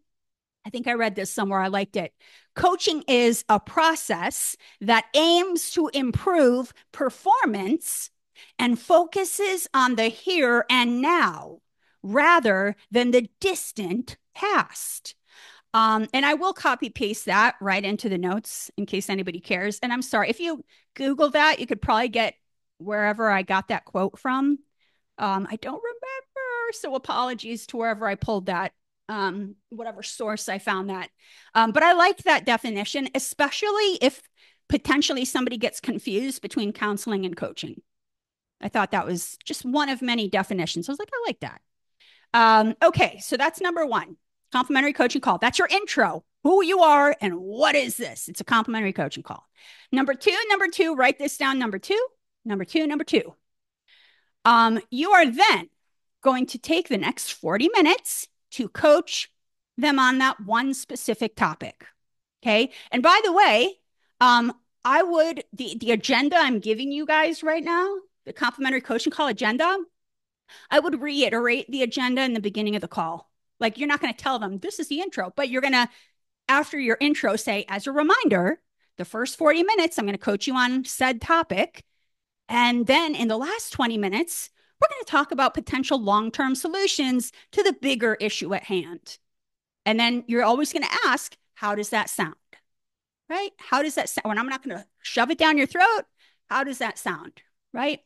I think I read this somewhere. I liked it. Coaching is a process that aims to improve performance and focuses on the here and now rather than the distant past. And I will copy paste that right into the notes in case anybody cares. And I'm sorry, if you Google that, you could probably get wherever I got that quote from. I don't remember. So apologies to wherever I pulled that, whatever source I found that. But I like that definition, especially if potentially somebody gets confused between counseling and coaching. I thought that was just one of many definitions. I was like, I like that. Okay, so that's number one, complimentary coaching call. That's your intro, who you are and what is this? It's a complimentary coaching call. Number two, write this down. Number two. You are then going to take the next 40 minutes to coach them on that one specific topic. Okay. And by the way, I would, the agenda I'm giving you guys right now, the complimentary coaching call agenda, I would reiterate the agenda in the beginning of the call. Like, you're not going to tell them this is the intro, but you're going to, after your intro, say, as a reminder, the first 40 minutes, I'm going to coach you on said topic. And then in the last 20 minutes, we're going to talk about potential long-term solutions to the bigger issue at hand. And then you're always going to ask, how does that sound? Right? How does that sound? And I'm not going to shove it down your throat. How does that sound? Right?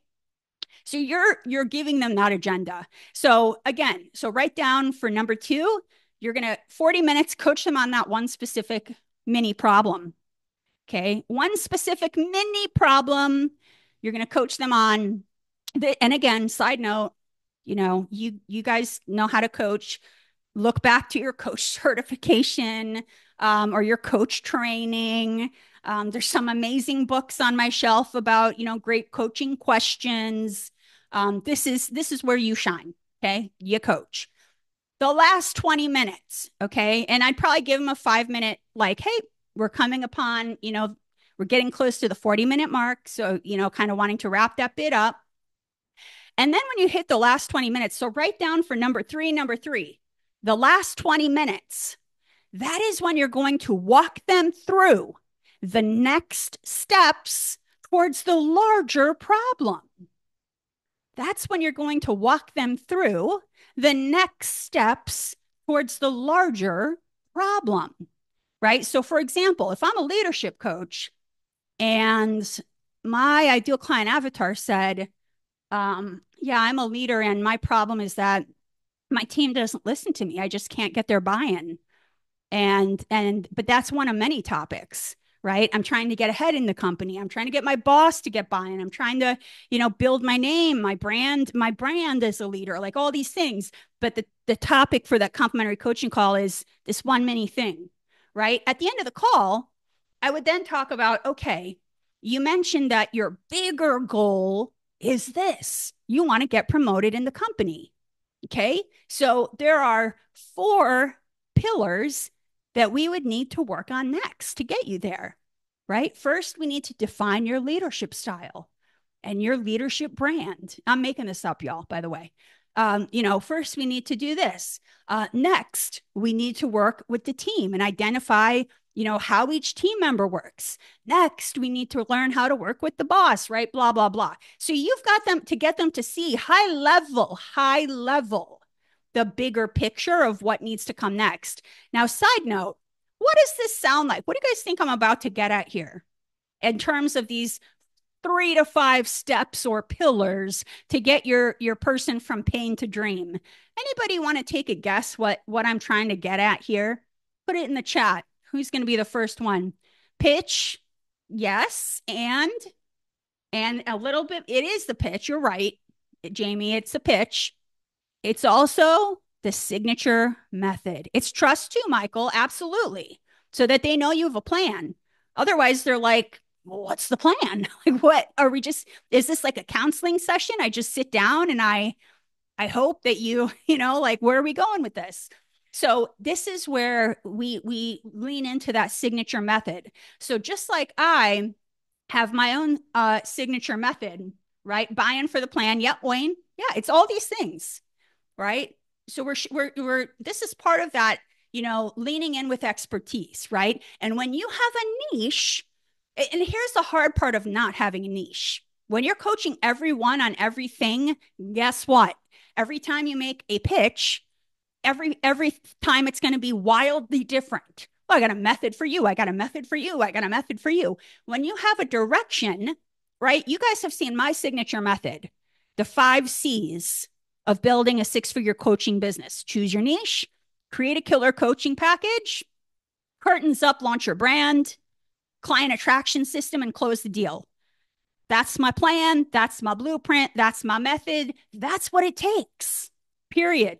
So you're giving them that agenda. So again, so write down for number two, you're going to 40 minutes, coach them on that one specific mini problem. Okay. One specific mini problem you're going to coach them on. And again, side note, you guys know how to coach. Look back to your coach certification, or your coach training. There's some amazing books on my shelf about, great coaching questions. This is where you shine. Okay. You coach the last 20 minutes. Okay. And I'd probably give them a 5-minute, like, hey, we're coming upon, we're getting close to the 40-minute mark. So, kind of wanting to wrap that bit up. And then when you hit the last 20 minutes, so write down for number three, the last 20 minutes, that is when you're going to walk them through the next steps towards the larger problem. That's when you're going to walk them through the next steps towards the larger problem, right? So for example, if I'm a leadership coach and my ideal client avatar said, yeah, I'm a leader and my problem is that my team doesn't listen to me. I just can't get their buy-in. But that's one of many topics, right? I'm trying to get ahead in the company. I'm trying to get my boss to get buy-in. I'm trying to, build my name, my brand as a leader, like all these things. But the topic for that complimentary coaching call is this one mini thing, right? At the end of the call, I would then talk about, okay, you mentioned that your bigger goal is this. You want to get promoted in the company. Okay. So there are 4 pillars that we would need to work on next to get you there, right? First, we need to define your leadership style and your leadership brand. I'm making this up, y'all, by the way. First we need to do this. Next, we need to work with the team and identify, how each team member works. Next, we need to learn how to work with the boss, right? Blah, blah, blah. So you've got them to get them to see high level, the bigger picture of what needs to come next. Now, side note, what does this sound like? What do you guys think I'm about to get at here in terms of these 3 to 5 steps or pillars to get your person from pain to dream? Anybody want to take a guess what I'm trying to get at here? Put it in the chat. Who's going to be the first one? Pitch. Yes. And a little bit, it is the pitch. You're right, Jamie. It's the pitch. It's also the signature method. It's trust too, Michael. Absolutely. so that they know you have a plan. Otherwise, they're like, well, what's the plan? Like, what are we just, is this like a counseling session? I just sit down and I hope that like, where are we going with this? So this is where we lean into that signature method. So just like I have my own signature method, right? Buy-in for the plan. Yep, Wayne. Yeah, it's all these things, right? So we're this is part of that, leaning in with expertise, right? And when you have a niche, and here's the hard part of not having a niche. When you're coaching everyone on everything, guess what? Every time you make a pitch, every time it's going to be wildly different. Well, I got a method for you. I got a method for you. I got a method for you. When you have a direction, right? You guys have seen my signature method, the 5 C's of building a 6-figure coaching business. Choose your niche, create a killer coaching package, curtains up, launch your brand, client attraction system, and close the deal. That's my plan. That's my blueprint. That's my method. That's what it takes, period.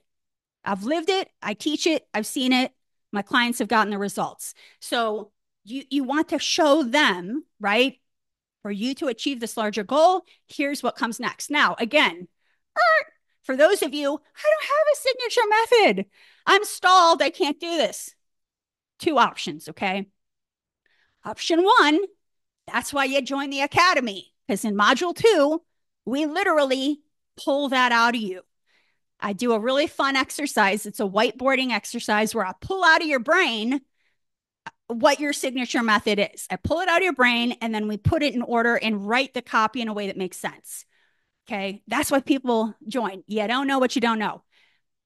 I've lived it. I teach it. I've seen it. My clients have gotten the results. So you want to show them, right? For you to achieve this larger goal, here's what comes next. Now, again, for those of you, I don't have a signature method. I'm stalled. I can't do this. 2 options, okay? Option 1, that's why you join the academy. Because in module 2, we literally pull that out of you. I do a really fun exercise. It's a whiteboarding exercise where I pull out of your brain what your signature method is. I pull it out of your brain and then we put it in order and write the copy in a way that makes sense. Okay. That's why people join. You don't know what you don't know.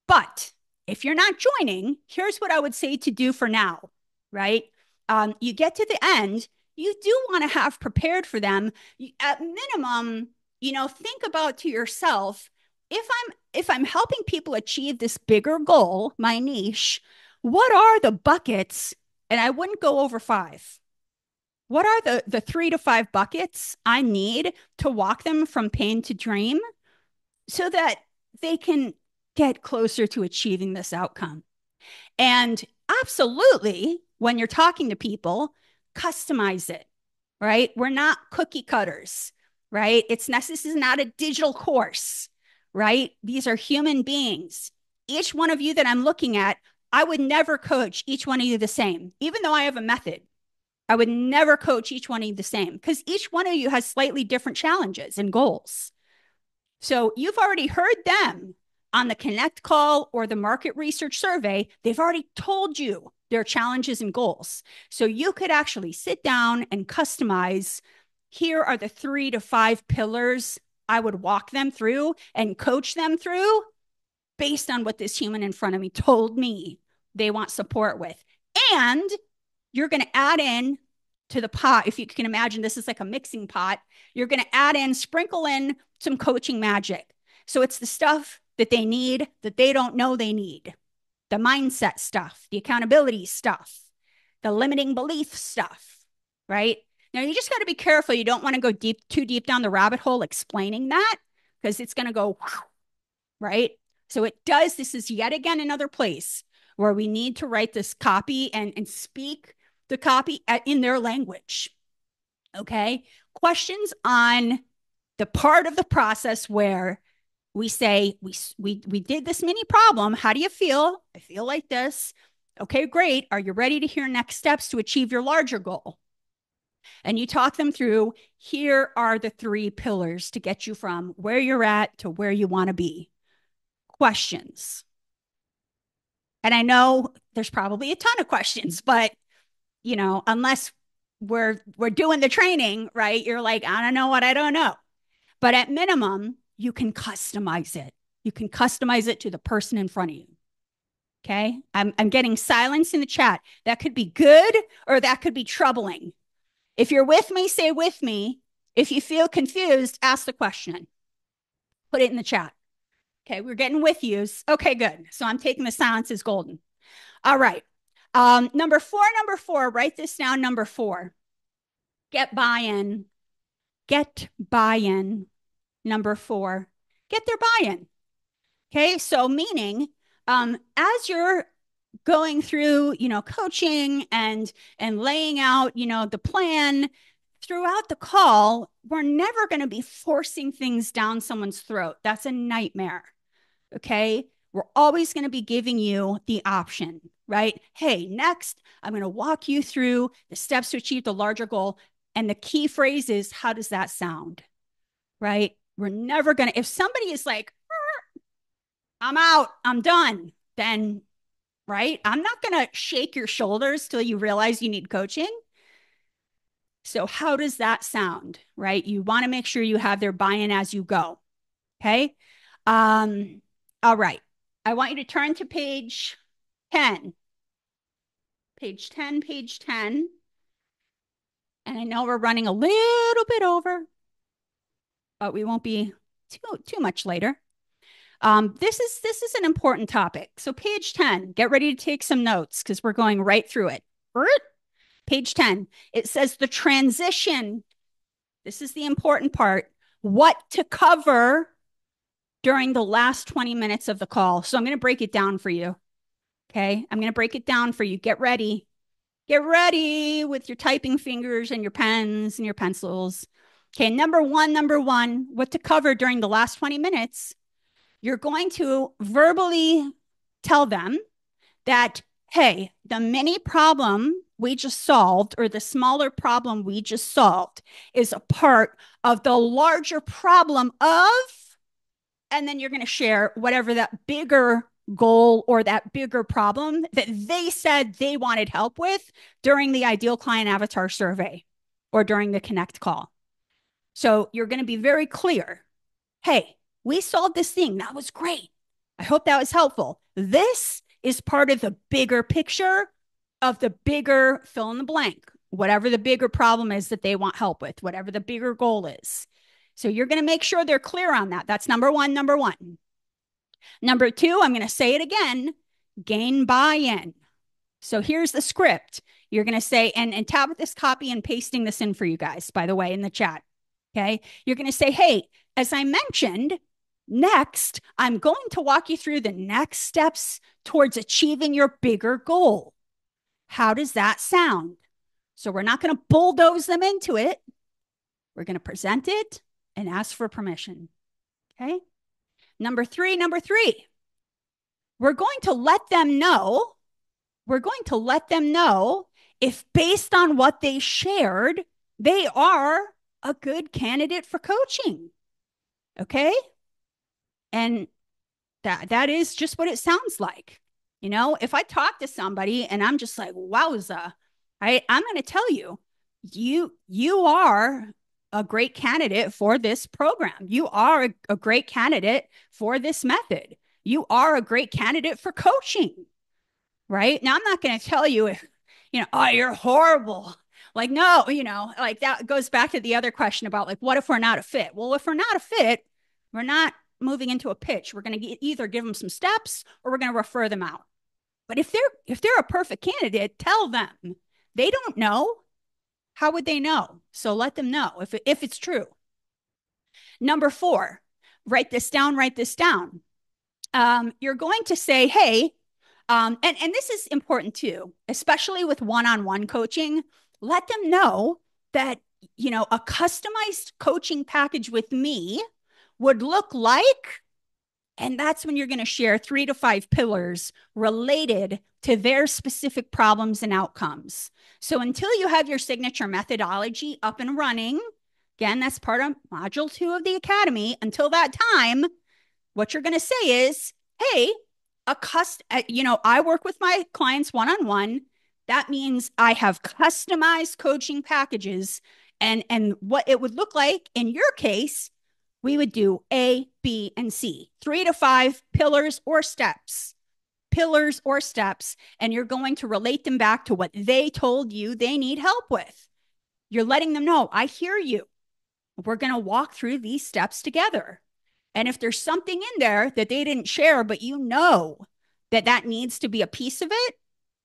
But if you're not joining, here's what I would say to do for now, right? You get to the end, you do want to have prepared for them. At minimum, think about to yourself, if I'm helping people achieve this bigger goal, my niche, what are the buckets? And I wouldn't go over 5. What are the 3 to 5 buckets I need to walk them from pain to dream so that they can get closer to achieving this outcome? And absolutely, when you're talking to people, customize it, right? We're not cookie cutters, right? This is not a digital course, right? These are human beings. Each one of you that I'm looking at, I would never coach each one of you the same, even though I have a method. I would never coach each one of you the same because each one of you has slightly different challenges and goals. So you've already heard them on the Connect call or the market research survey. They've already told you their challenges and goals. So you could actually sit down and customize. Here are the 3 to 5 pillars I would walk them through and coach them through based on what this human in front of me told me they want support with. And you're going to add in to the pot, if you can imagine this is like a mixing pot, you're going to add in, sprinkle in some coaching magic. So it's the stuff that they need that they don't know they need. The mindset stuff, the accountability stuff, the limiting belief stuff, right? Now you just got to be careful. You don't want to go too deep down the rabbit hole explaining that because it's going to go, right? So this is yet again another place where we need to write this copy and speak the copy in their language. Okay. Questions on the part of the process where we say, we did this mini problem. How do you feel? I feel like this. Okay, great. Are you ready to hear next steps to achieve your larger goal? And you talk them through, here are the 3 pillars to get you from where you're at to where you want to be. Questions. And I know there's probably a ton of questions, but unless we're doing the training, right? You're like, I don't know what I don't know. But at minimum, you can customize it. You can customize it to the person in front of you. Okay. I'm getting silence in the chat. That could be good or that could be troubling. If you're with me, say with me. If you feel confused, ask the question. Put it in the chat. Okay. We're getting with yous. Okay, good. So I'm taking the silence as golden. All right. Number four, write this down. Number 4, get buy-in. Get buy-in. Number 4, get their buy-in. Okay, so meaning as you're going through, coaching and laying out, the plan throughout the call, we're never going to be forcing things down someone's throat. That's a nightmare. Okay. We're always going to be giving you the option, right? Hey, next, I'm going to walk you through the steps to achieve the larger goal. And the key phrase is, how does that sound? Right? We're never going to, if somebody is like, I'm out, I'm done, then, right? I'm not going to shake your shoulders till you realize you need coaching. So, how does that sound? Right? You want to make sure you have their buy in as you go. Okay. All right. I want you to turn to page 10. Page 10, page 10. And I know we're running a little bit over, but we won't be too much later. This is an important topic. So page 10, get ready to take some notes because we're going right through it. Page 10, it says the transition. This is the important part. What to cover during the last 20 minutes of the call. So I'm going to break it down for you. Okay. I'm going to break it down for you. Get ready. Get ready with your typing fingers and your pens and your pencils. Okay. Number one, what to cover during the last 20 minutes. You're going to verbally tell them that, hey, the mini problem we just solved or the smaller problem we just solved is a part of the larger problem of, and then you're going to share whatever that bigger goal or that bigger problem that they said they wanted help with during the ideal client avatar survey or during the connect call. So you're going to be very clear. Hey, we solved this thing. That was great. I hope that was helpful. This is part of the bigger picture of the bigger fill in the blank, whatever the bigger problem is that they want help with, whatever the bigger goal is. So you're going to make sure they're clear on that. That's number one. Number two, I'm going to say it again, gain buy-in. So here's the script. You're going to say, and Tabitha's copy and pasting this in for you guys, by the way, in the chat. Okay. You're going to say, hey, as I mentioned, next, I'm going to walk you through the next steps towards achieving your bigger goal. How does that sound? So we're not going to bulldoze them into it. We're going to present it and ask for permission. Okay. Number three, we're going to let them know. We're going to let them know if based on what they shared, they are a good candidate for coaching. Okay. And that is just what it sounds like. If I talk to somebody and I'm just like, wowza, right? I'm going to tell you, you are a great candidate for this program. You are a great candidate for this method. You are a great candidate for coaching, right? Now, I'm not going to tell you if, oh, you're horrible. Like, no, like that goes back to the other question about like, what if we're not a fit? Well, if we're not a fit, we're not moving into a pitch. We're going to either give them some steps or we're going to refer them out. But if they're a perfect candidate, tell them. They don't know. How would they know? So let them know if it's true. Number 4, write this down. You're going to say, hey, and this is important too, especially with one-on-one coaching. Let them know that, a customized coaching package with me would look like, and that's when you're going to share 3 to 5 pillars related to their specific problems and outcomes. So until you have your signature methodology up and running, again, that's part of module 2 of the academy. Until that time, what you're going to say is, hey, I work with my clients one-on-one. That means I have customized coaching packages. And what it would look like in your case, we would do A, B, and C, 3 to 5 pillars or steps, and you're going to relate them back to what they told you they need help with. You're letting them know, I hear you. We're going to walk through these steps together. And if there's something in there that they didn't share, but that needs to be a piece of it,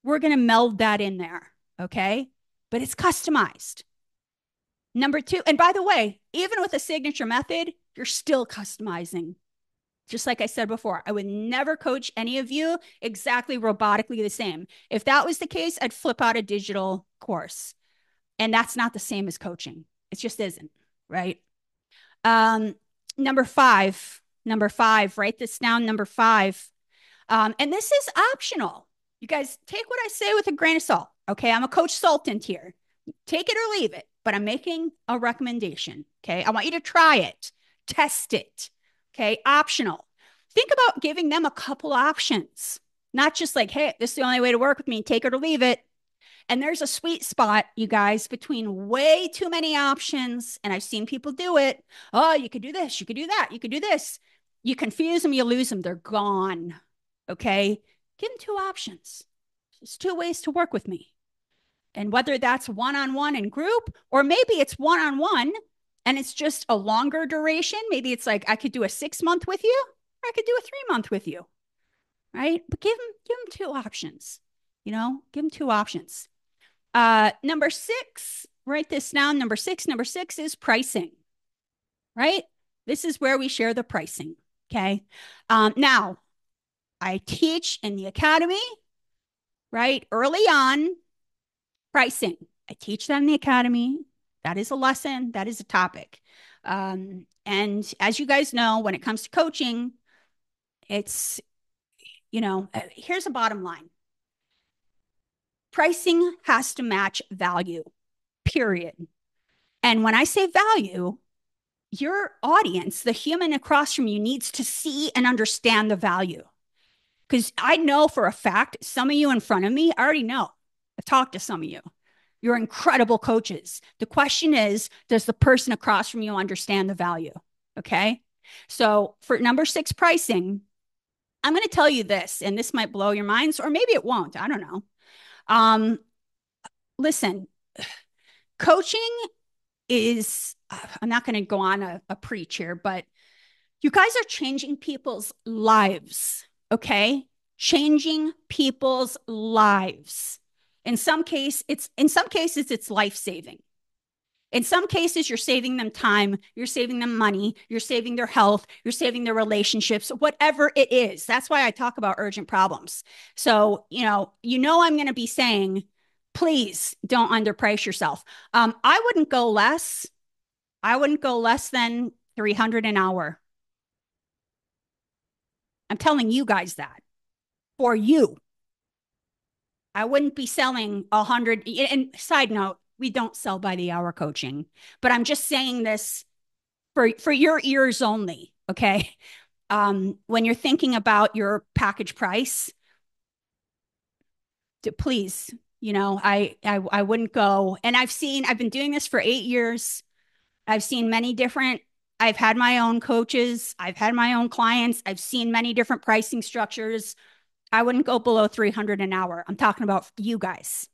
we're going to meld that in there. Okay. But it's customized. Number 2, and by the way, even with a signature method, you're still customizing. Just like I said before, I would never coach any of you exactly robotically the same. If that was the case, I'd flip out a digital course. And that's not the same as coaching. It just isn't, right? Um, number five, write this down. Number five. And this is optional. You guys take what I say with a grain of salt. Okay. I'm a coach consultant here. Take it or leave it, but I'm making a recommendation. Okay. I want you to try it, test it. Okay. Optional. Think about giving them a couple options, not just like, hey, this is the only way to work with me. Take it or leave it. And there's a sweet spot, you guys, between way too many options. And I've seen people do it. Oh, you could do this. You could do that. You could do this. You confuse them, you lose them. They're gone. Okay. Give them two options. There's two ways to work with me. And whether that's one-on-one in group, or maybe it's one-on-one and it's just a longer duration. Maybe it's like I could do a 6-month with you, or I could do a 3-month with you. Right. But give them two options. Give them two options. Number 6, write this down. Number six is pricing, right? This is where we share the pricing. Okay. Now I teach in the academy, right? Early on pricing. I teach that in the academy. That is a lesson. That is a topic. And as you guys know, when it comes to coaching, it's, here's a bottom line. Pricing has to match value, period. And when I say value, your audience, the human across from you, needs to see and understand the value. Because I know for a fact, some of you in front of me, I already know. I've talked to some of you. You're incredible coaches. The question is, does the person across from you understand the value? Okay. So for number 6 pricing, I'm going to tell you this, and this might blow your minds, or maybe it won't. I don't know. Listen, coaching is, I'm not going to go on a preach here, but you guys are changing people's lives. Okay. Changing people's lives. In some cases, it's life-saving. In some cases, you're saving them time, you're saving them money, you're saving their health, you're saving their relationships, whatever it is. That's why I talk about urgent problems. So, I'm going to be saying, please don't underprice yourself. I wouldn't go less than 300 an hour. I'm telling you guys that for you. I wouldn't be selling 100. And side note, we don't sell by the hour coaching, but I'm just saying this for your ears only. Okay. When you're thinking about your package price, please, I wouldn't go. And I've been doing this for 8 years. I've seen I've had my own coaches. I've had my own clients. I've seen many different pricing structures. I wouldn't go below 300 an hour. I'm talking about you guys.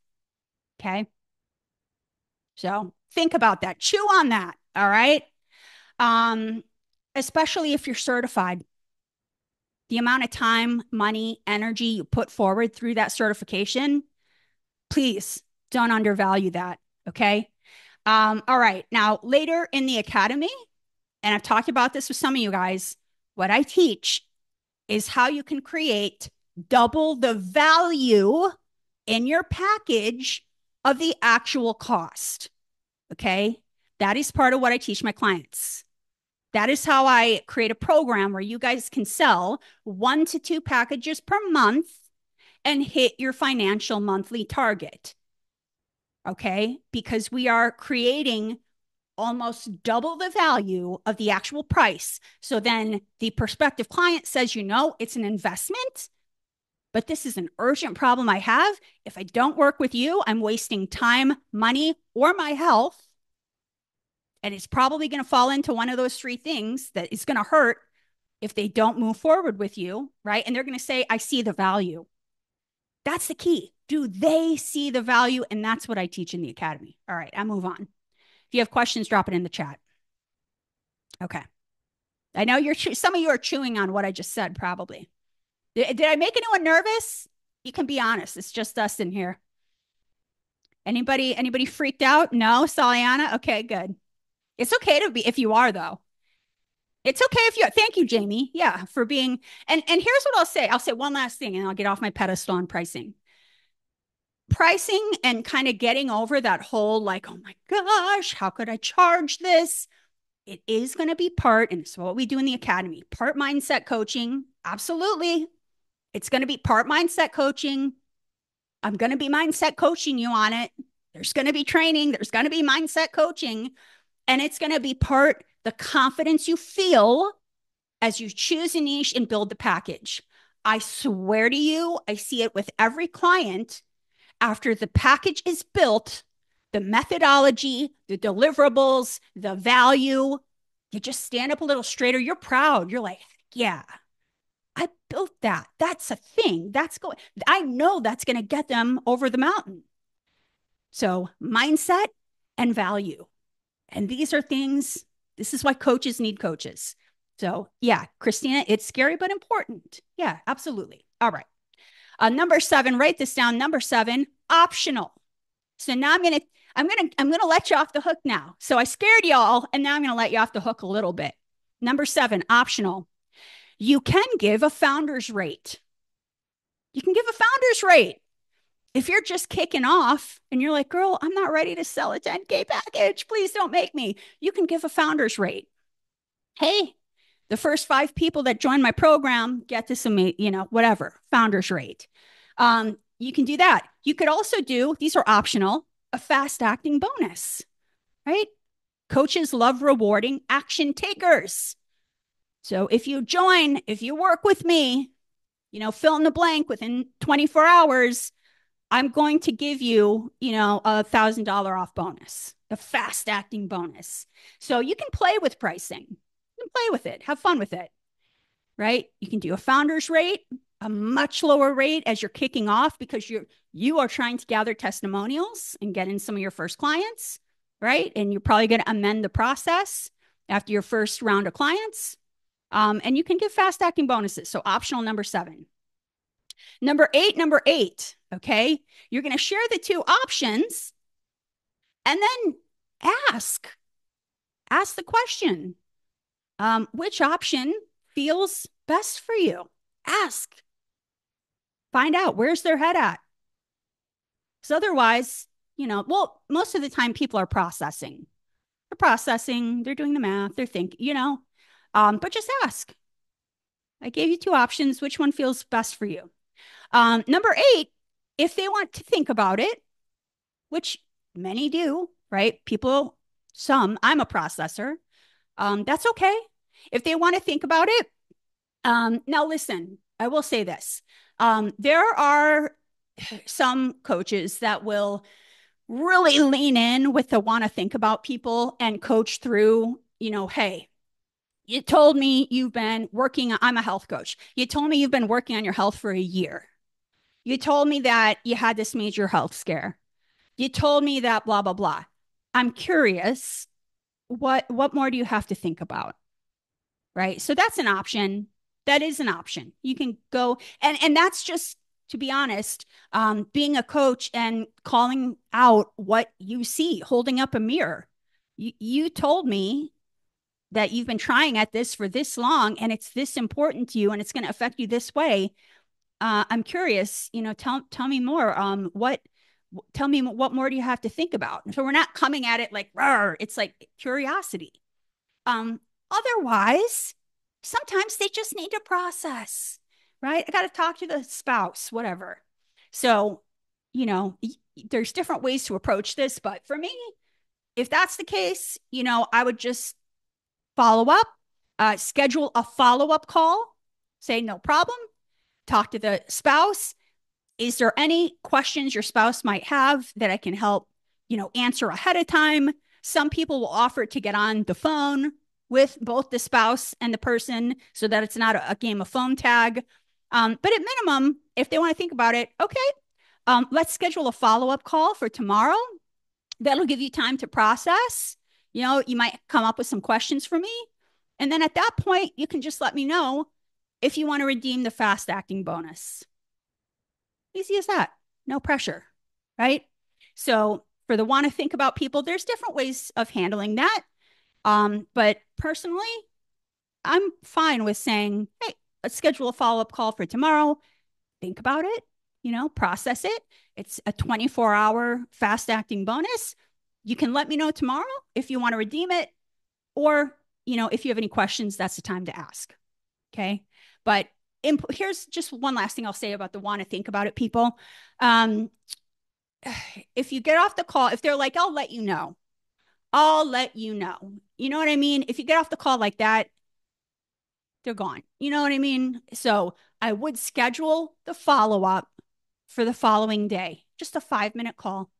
Okay. So think about that. Chew on that. All right. Especially if you're certified. The amount of time, money, energy you put forward through that certification, please don't undervalue that. Okay. All right. Now, later in the academy, and I've talked about this with some of you guys, what I teach is how you can create double the value in your package of the actual cost. Okay. That is part of what I teach my clients. That is how I create a program where you guys can sell 1 to 2 packages per month and hit your financial monthly target. Okay. Because we are creating almost double the value of the actual price. So then the prospective client says, it's an investment, but this is an urgent problem I have. If I don't work with you, I'm wasting time, money, or my health. And it's probably going to fall into one of those 3 things that is going to hurt if they don't move forward with you, right? And they're going to say, I see the value. That's the key. Do they see the value? And that's what I teach in the academy. All right, I'll move on. If you have questions, drop it in the chat. Okay. I know some of you are chewing on what I just said, probably. Did I make anyone nervous? You can be honest. It's just us in here. Anybody freaked out? No, Saliana? Okay, good. It's okay to be, if you are, though. It's okay if you, thank you, Jamie. Yeah, for being, and here's what I'll say. I'll say one last thing and I'll get off my pedestal on pricing. Pricing and kind of getting over that whole like, oh my gosh, how could I charge this? It is going to be part, and it's what we do in the academy, part mindset coaching. Absolutely. It's going to be part mindset coaching. I'm going to be mindset coaching you on it. There's going to be training. There's going to be mindset coaching. And it's going to be part the confidence you feel as you choose a niche and build the package. I swear to you, I see it with every client. After the package is built, the methodology, the deliverables, the value, you just stand up a little straighter. You're proud. You're like, yeah, I built that. That's a thing. That's going, I know that's going to get them over the mountain. So, mindset and value. And these are things, this is why coaches need coaches. So, yeah, Christina, it's scary but important. Yeah, absolutely. All right. Number 7, write this down. Number 7, optional. So now I'm gonna let you off the hook now. So I scared y'all, and now I'm gonna let you off the hook a little bit. Number 7, optional. You can give a founder's rate. You can give a founder's rate. If you're just kicking off and you're like, girl, I'm not ready to sell a 10K package. Please don't make me. You can give a founder's rate. Hey, the first 5 people that join my program get this, whatever, founder's rate. You can do that. You could also do, these are optional, a fast acting bonus, right? Coaches love rewarding action takers. So if you join, if you work with me, fill in the blank within 24 hours, I'm going to give you, $1,000 off bonus, a fast acting bonus. So you can play with pricing. You can play with it, have fun with it, right? You can do a founder's rate, a much lower rate as you're kicking off because you are trying to gather testimonials and get in some of your first clients, right? And you're probably going to amend the process after your first round of clients. And you can give fast acting bonuses. So optional number 7. Number 8, okay? You're going to share the 2 options and then ask the question, which option feels best for you? Ask. Find out where's their head at. Because otherwise, most of the time people are processing. They're processing, they're doing the math, they're thinking, but just ask. I gave you 2 options. Which one feels best for you? Number 8, if they want to think about it, which many do, right? I'm a processor. That's okay. If they want to think about it, now listen, I will say this. There are some coaches that will really lean in with the want to think about people and coach through, hey, you told me I'm a health coach. You told me you've been working on your health for a year. You told me that you had this major health scare. You told me that blah, blah, blah. I'm curious, what more do you have to think about? Right? So that's an option. That is an option. You can go, and that's just, to be honest, being a coach and calling out what you see, holding up a mirror. You told me that you've been trying at this for this long and it's this important to you and it's going to affect you this way. I'm curious, tell me more. Tell me what more do you have to think about? So we're not coming at it like, it's like curiosity. Otherwise, sometimes they just need to process, right? I got to talk to the spouse, whatever. So, there's different ways to approach this, but for me, if that's the case, I would just follow up, schedule a follow-up call, say no problem, talk to the spouse. Is there any questions your spouse might have that I can help, answer ahead of time? Some people will offer to get on the phone with both the spouse and the person so that it's not a game of phone tag. But at minimum, if they want to think about it, okay, let's schedule a follow-up call for tomorrow. That'll give you time to process. You might come up with some questions for me. And then at that point, you can just let me know if you want to redeem the fast acting bonus. Easy as that. No pressure, right? So for the want to think about people, there's different ways of handling that. But personally, I'm fine with saying, hey, let's schedule a follow-up call for tomorrow. Think about it, process it. It's a 24-hour fast acting bonus. You can let me know tomorrow if you want to redeem it, or, if you have any questions, that's the time to ask. Okay. But here's just one last thing I'll say about the want to think about it, people. If you get off the call, if they're like, I'll let you know, I'll let you know. You know what I mean? If you get off the call like that, they're gone. You know what I mean? So I would schedule the follow up for the following day, just a 5-minute call.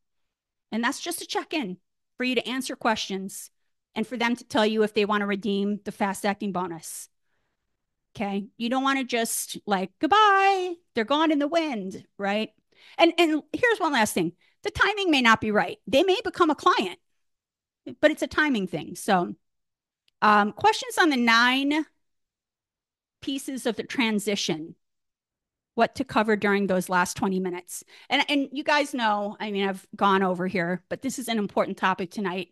And that's just a check in for you to answer questions and for them to tell you if they want to redeem the fast acting bonus. Okay. You don't want to just like, goodbye, they're gone in the wind, right? And here's one last thing. The timing may not be right. They may become a client, but it's a timing thing. So questions on the 9 pieces of the transition, what to cover during those last 20 minutes. And you guys know, I mean, I've gone over here, but this is an important topic tonight.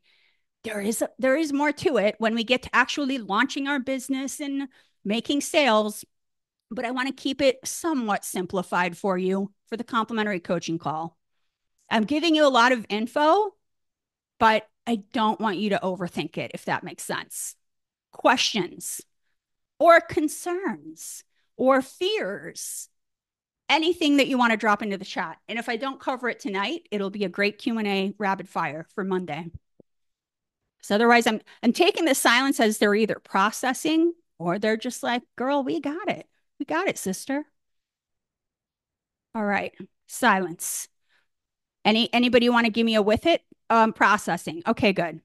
There is more to it when we get to actually launching our business and making sales, but I want to keep it somewhat simplified for you for the complimentary coaching call. I'm giving you a lot of info, but I don't want you to overthink it, if that makes sense. Questions or concerns or fears, anything that you want to drop into the chat. And if I don't cover it tonight, it'll be a great Q&A rapid fire for Monday. So otherwise, I'm taking the silence as they're either processing or they're just like, girl, we got it. We got it, sister. All right. Silence. Anybody want to give me a with it? Processing. Okay, good.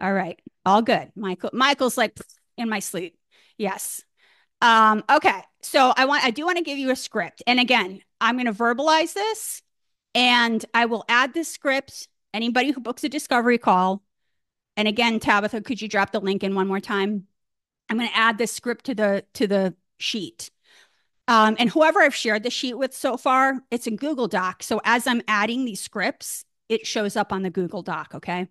All right. All good. Michael's like in my sleep. Yes. Okay. So I do want to give you a script. And again, I'm going to verbalize this and I will add this script. Anybody who books a discovery call. And again, Tabitha, could you drop the link in one more time? I'm going to add this script to the sheet. And whoever I've shared the sheet with so far, it's a Google Doc. So as I'm adding these scripts, it shows up on the Google Doc. Okay.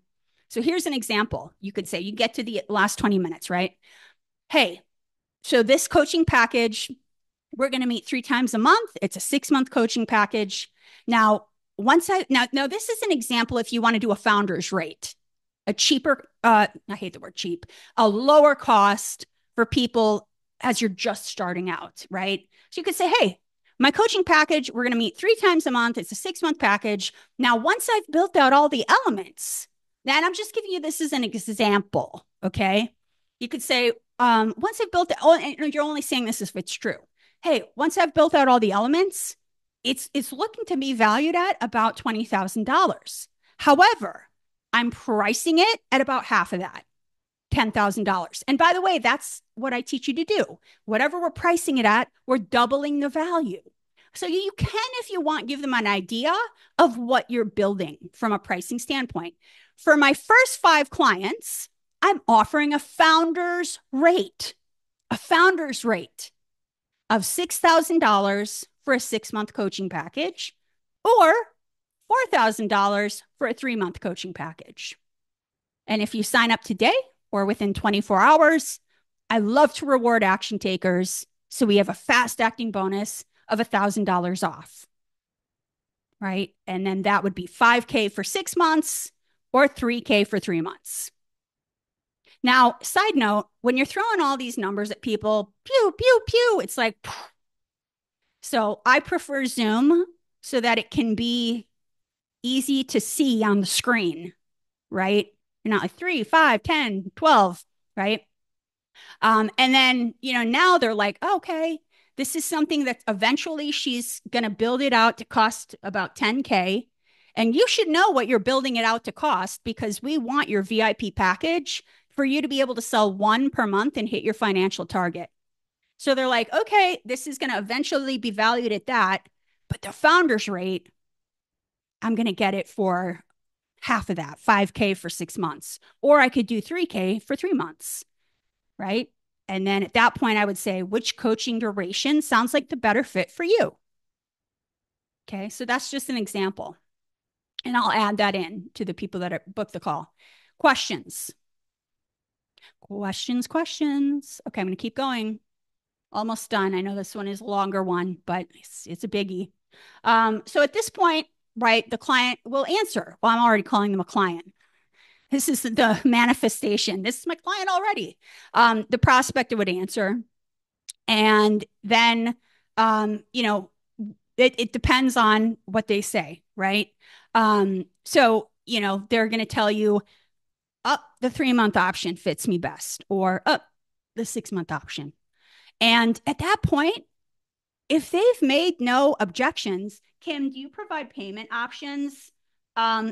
So here's an example. You could say you get to the last 20 minutes, right? Hey, so this coaching package, we're going to meet 3 times a month. It's a 6-month coaching package. Now, now this is an example if you want to do a founder's rate, a cheaper, I hate the word cheap, a lower cost for people as you're just starting out, right? So you could say, hey, my coaching package, we're going to meet 3 times a month. It's a 6-month package. Now, once I've built out all the elements, and I'm just giving you this as an example, okay? You could say, once I've built, and you're only saying this if it's true. Hey, once I've built out all the elements, it's looking to be valued at about $20,000. However, I'm pricing it at about half of that, $10,000. And by the way, that's what I teach you to do. Whatever we're pricing it at, we're doubling the value. So you can, if you want, give them an idea of what you're building from a pricing standpoint. For my first 5 clients, I'm offering a founder's rate of $6,000 for a 6-month coaching package or $4,000 for a 3-month coaching package. And if you sign up today or within 24 hours, I love to reward action takers. So we have a fast acting bonus of $1,000 off, right? And then that would be $5,000 for 6 months or $3,000 for 3 months. Now, side note, when you're throwing all these numbers at people, pew, pew, pew, it's like, phew. So I prefer Zoom so that it can be easy to see on the screen, right? You're not like 3, 5, 10, 12, right? And then, now they're like, okay, this is something that eventually she's going to build it out to cost about $10,000. And you should know what you're building it out to cost because we want your VIP package for you to be able to sell 1 per month and hit your financial target. So they're like, okay, this is going to eventually be valued at that, but the founder's rate, I'm going to get it for half of that, $5,000 for 6 months, or I could do $3,000 for 3 months, right? And then at that point, I would say, which coaching duration sounds like the better fit for you? Okay, so that's just an example. And I'll add that in to the people that book the call. Questions? Questions, questions. Okay, I'm going to keep going. Almost done. I know this one is a longer one, but it's a biggie. So at this point, right, the client will answer. Well, I'm already calling them a client. This is the manifestation. This is my client already. The prospector would answer. And then, you know, it depends on what they say, right? So, you know, they're going to tell you, up the 3 month option fits me best, or up the 6 month option. And at that point, if they've made no objections, Kim, do you provide payment options?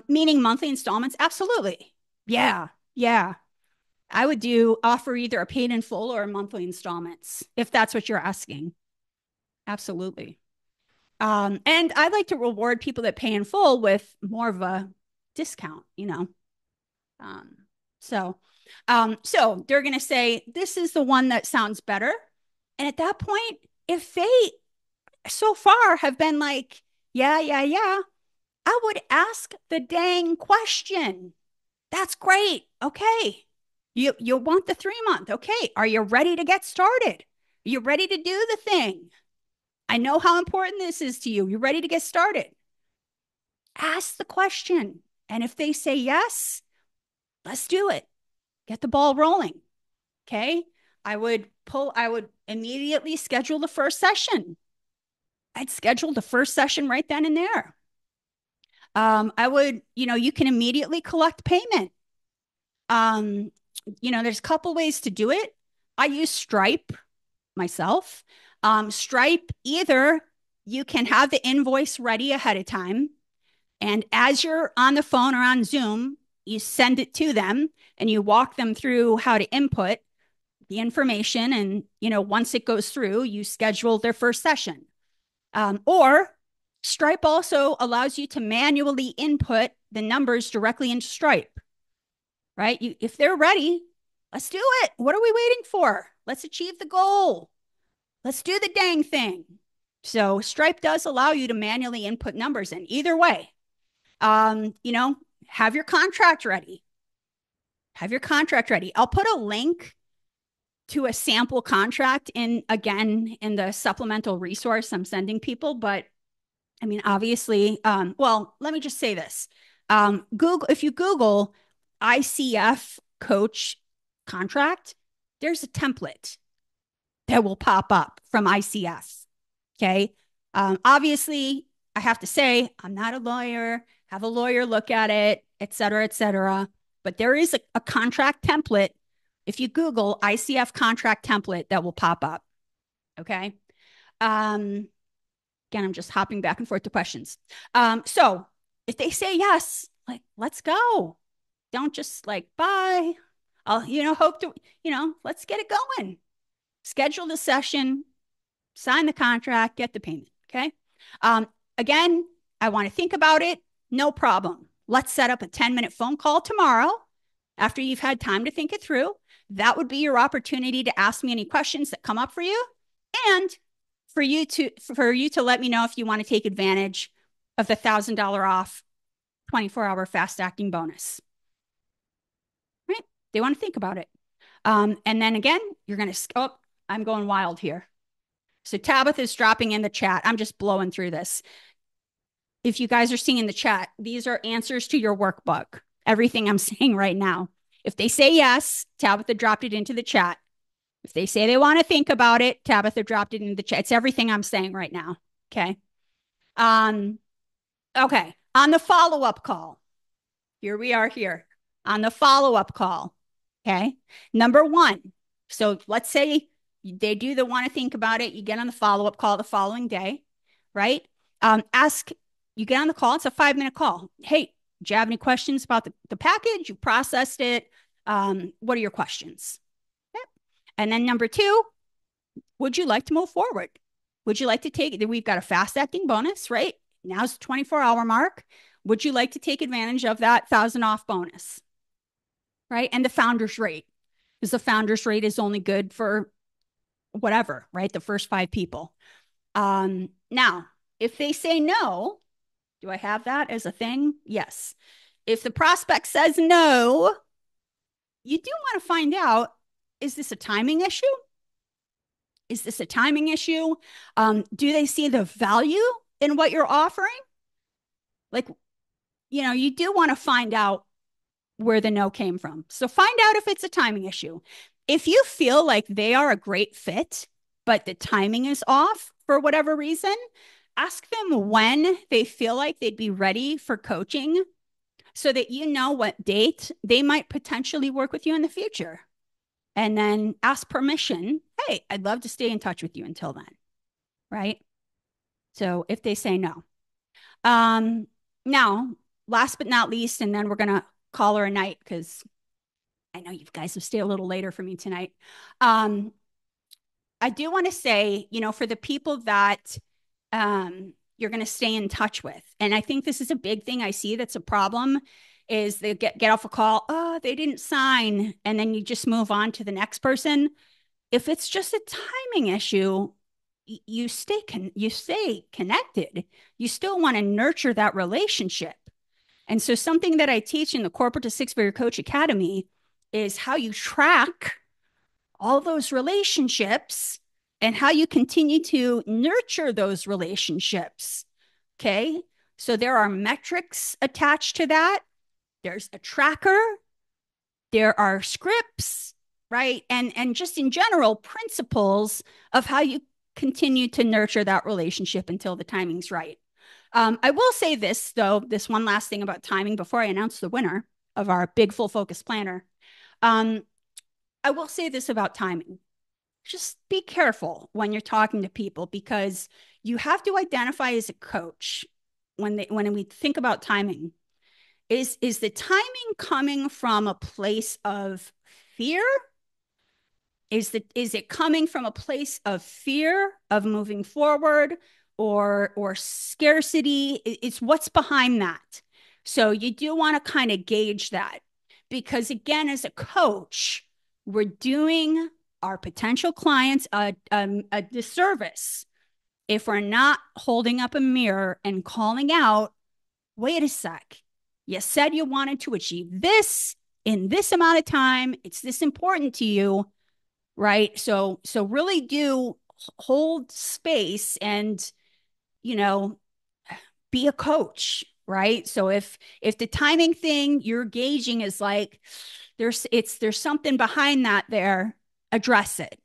Meaning monthly installments? Absolutely. Yeah. Yeah. I would offer either a paid in full or monthly installments if that's what you're asking. Absolutely. And I like to reward people that pay in full with more of a discount, you know. Um, so, so they're going to say, this is the one that sounds better. And at that point, if they so far have been like, yeah, yeah, yeah, I would ask the dang question. That's great. Okay. You want the 3 month. Okay. Are you ready to get started? Are you ready to do the thing? I know how important this is to you. You're ready to get started. Ask the question. And if they say yes, let's do it. Get the ball rolling. Okay. I would immediately schedule the first session. I'd schedule the first session right then and there. I would, you know, you can immediately collect payment. Um, you know, there's a couple ways to do it. I use Stripe myself. Stripe, either you can have the invoice ready ahead of time, and as you're on the phone or on Zoom, you send it to them and you walk them through how to input the information. And, you know, once it goes through, you schedule their first session. Or Stripe also allows you to manually input the numbers directly into Stripe, right? If they're ready, let's do it. What are we waiting for? Let's achieve the goal. Let's do the dang thing. So Stripe does allow you to manually input numbers in either way. You know, have your contract ready. Have your contract ready. I'll put a link to a sample contract again in the supplemental resource I'm sending people. But I mean, obviously, well, let me just say this. If you Google ICF coach contract, there's a template that will pop up from ICF. Okay. Obviously, I have to say, I'm not a lawyer, have a lawyer look at it, et cetera, et cetera. But there is a contract template. If you Google ICF contract template, that will pop up. Okay. Again, I'm just hopping back and forth to questions. So if they say yes, like, let's go. Don't just like, bye. I'll, you know, hope to, you know, let's get it going. Schedule the session, sign the contract, get the payment. Okay. Again, I want to think about it. No problem. Let's set up a 10-minute phone call tomorrow after you've had time to think it through. That would be your opportunity to ask me any questions that come up for you, and for you to let me know if you want to take advantage of the $1,000 off 24-hour fast acting bonus. Right? They want to think about it. And then again, you're going to, oh, I'm going wild here. So Tabitha is dropping in the chat. I'm just blowing through this. If you guys are seeing in the chat, these are answers to your workbook. Everything I'm saying right now. If they say yes, Tabitha dropped it into the chat. If they say they want to think about it, Tabitha dropped it into the chat. It's everything I'm saying right now. Okay. Okay. On the follow-up call, here we are here on the follow-up call. Okay. Number one. So let's say they do the want to think about it. You get on the follow-up call the following day, right? You get on the call. It's a 5-minute call. Hey, do you have any questions about the package? You processed it. What are your questions? Yep. And then number two, would you like to move forward? Would you like to take it? We've got a fast acting bonus, right? Now's the 24-hour mark. Would you like to take advantage of that 1,000 off bonus? Right? And the founder's rate, because the founder's rate is only good for whatever, right? The first 5 people. Now, if they say no, do I have that as a thing? Yes. If the prospect says no, you do want to find out, is this a timing issue? Is this a timing issue? Do they see the value in what you're offering? Like, you do want to find out where the no came from. So find out if it's a timing issue. If you feel like they are a great fit, but the timing is off for whatever reason, ask them when they feel like they'd be ready for coaching so that you know what date they might potentially work with you in the future. And then ask permission. Hey, I'd love to stay in touch with you until then. Right. So if they say no. Um, Now, last but not least, and then we're going to call her a night because I know you guys have stayed a little later for me tonight. I do want to say, for the people that you're going to stay in touch with, and I think this is a big thing I see that's a problem, is they get off a call, oh, they didn't sign, and then you just move on to the next person. If it's just a timing issue, you stay connected. You still want to nurture that relationship. And so something that I teach in the Corporate to Six Figure Coach Academy is how you track all those relationships and how you continue to nurture those relationships. Okay. So there are metrics attached to that. There's a tracker. There are scripts, right? And just in general, principles of how you continue to nurture that relationship until the timing's right. I will say this, though, this one last thing about timing before I announce the winner of our big full focus planner. I will say this about timing. Just be careful when you're talking to people because you have to identify as a coach when we think about timing. Is the timing coming from a place of fear? Is it coming from a place of fear of moving forward or scarcity? It's what's behind that. So you do want to kind of gauge that because again, as a coach, we're doing our potential clients a disservice if we're not holding up a mirror and calling out, wait a sec, you said you wanted to achieve this in this amount of time. It's this important to you, right? So really do hold space and, you know, be a coach, right? So if the timing thing you're gauging is like there's something behind that there, address it.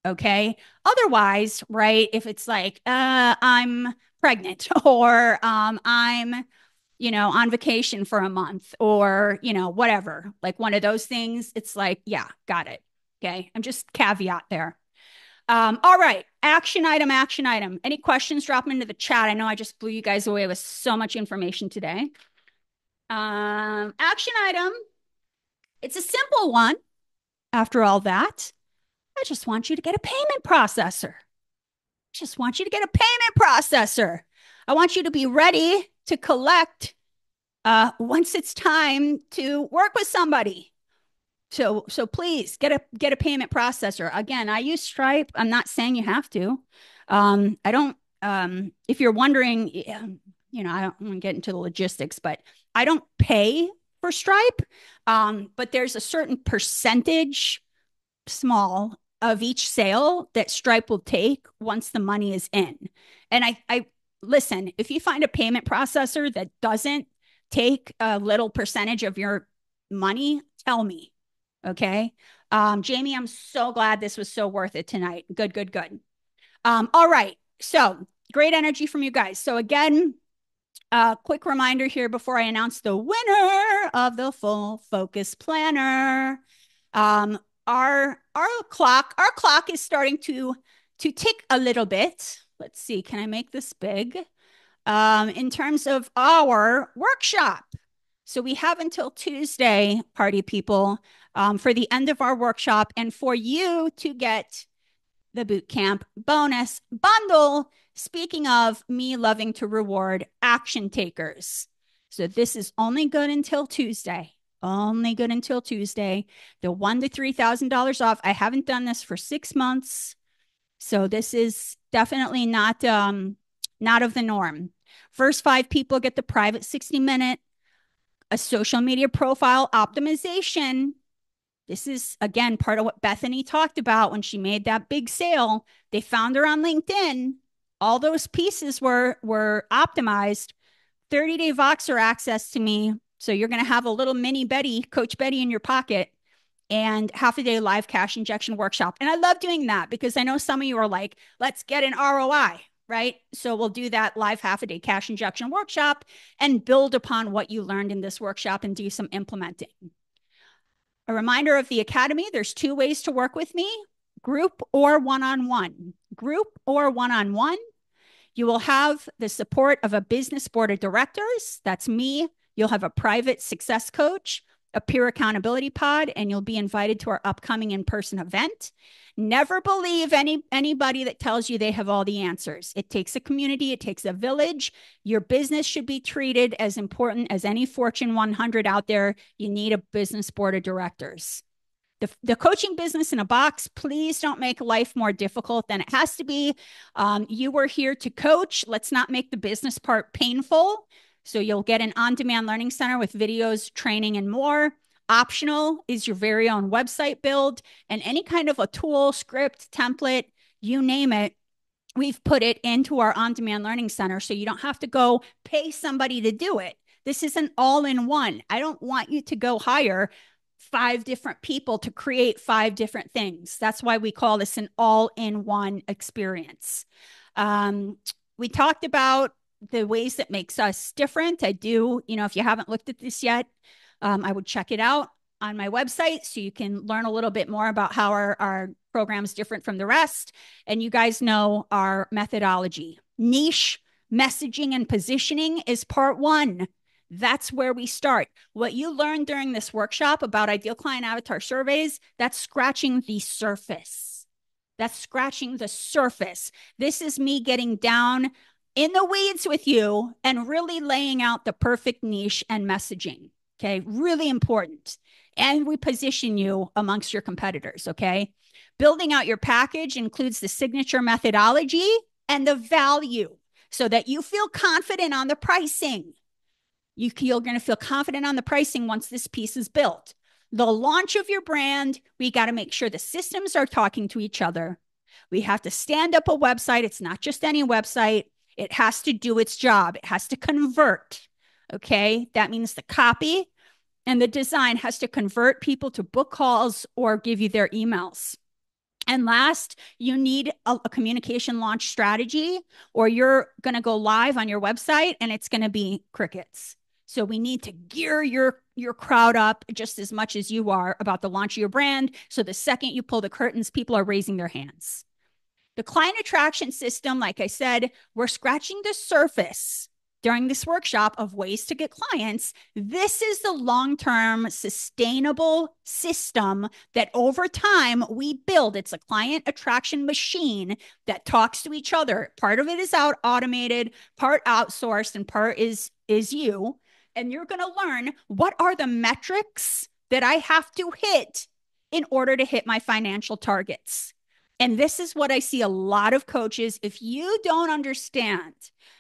Okay. Otherwise, right, if it's like I'm pregnant or I'm on vacation for a month or whatever, like one of those things, it's like, yeah, got it. Okay. I'm just caveat there. All right. Action item, action item. Any questions? Drop them into the chat. I know I just blew you guys away with so much information today. Action item. It's a simple one. After all that, I just want you to get a payment processor. Just want you to get a payment processor. I want you to be ready to collect once it's time to work with somebody. So please get a payment processor. Again, I use Stripe. I'm not saying you have to. I don't. If you're wondering, I don't want to get into the logistics, but I don't pay for Stripe. But there's a certain percentage, small, of each sale that Stripe will take once the money is in. And I listen. If you find a payment processor that doesn't take a little percentage of your money, tell me. Okay. Jamie, I'm so glad this was so worth it tonight. Good, good, good. All right. So great energy from you guys. So again, quick reminder here before I announce the winner of the full focus planner. Our clock is starting to tick a little bit. Let's see. Can I make this big? In terms of our workshop. So we have until Tuesday, party people, for the end of our workshop and for you to get the bootcamp bonus bundle. Speaking of me loving to reward action takers. So this is only good until Tuesday. Only good until Tuesday. The $1,000 to $3,000 off. I haven't done this for 6 months. So this is definitely not of the norm. First 5 people get the private 60-minute, a social media profile optimization This is, again, part of what Bethany talked about when she made that big sale. They found her on LinkedIn. All those pieces were optimized. 30-day Voxer access to me. So you're going to have a little mini Betty, Coach Betty in your pocket, and half a day live cash injection workshop. And I love doing that because I know some of you are like, let's get an ROI, right? So we'll do that live half a day cash injection workshop and build upon what you learned in this workshop and do some implementing. A reminder of the Academy, there's 2 ways to work with me, group or one-on-one. Group or one-on-one. You will have the support of a business board of directors. That's me. You'll have a private success coach, a peer accountability pod, and you'll be invited to our upcoming in-person event. Never believe anybody that tells you they have all the answers. It takes a community. It takes a village. Your business should be treated as important as any Fortune 100 out there. You need a business board of directors. The coaching business in a box, please don't make life more difficult than it has to be. You were here to coach. Let's not make the business part painful. So you'll get an on-demand learning center with videos, training, and more. Optional is your very own website build and any kind of a tool, script, template, you name it. We've put it into our on-demand learning center so you don't have to go pay somebody to do it. This is an all-in-one. I don't want you to go hire 5 different people to create 5 different things. That's why we call this an all-in-one experience. We talked about the ways that makes us different. I do, if you haven't looked at this yet, I would check it out on my website so you can learn a little bit more about how our program is different from the rest. And you guys know our methodology. Niche, messaging, and positioning is part 1. That's where we start. What you learned during this workshop about ideal client avatar surveys, that's scratching the surface. That's scratching the surface. This is me getting down in the weeds with you and really laying out the perfect niche and messaging. Okay, really important. And we position you amongst your competitors. Okay, building out your package includes the signature methodology and the value so that you feel confident on the pricing. You're going to feel confident on the pricing once this piece is built. The launch of your brand, we got to make sure the systems are talking to each other. We have to stand up a website. It's not just any website. It has to do its job. It has to convert. Okay, that means the copy and the design has to convert people to book calls or give you their emails. And last, you need a communication launch strategy, or you're going to go live on your website and it's going to be crickets. So we need to gear your crowd up just as much as you are about the launch of your brand. So the second you pull the curtains, people are raising their hands. The client attraction system, like I said, we're scratching the surface during this workshop of ways to get clients. This is the long-term sustainable system that over time we build. It's a client attraction machine that talks to each other. Part of it is automated, part outsourced, and part is you. And you're going to learn what are the metrics that I have to hit in order to hit my financial targets. And this is what I see a lot of coaches. If you don't understand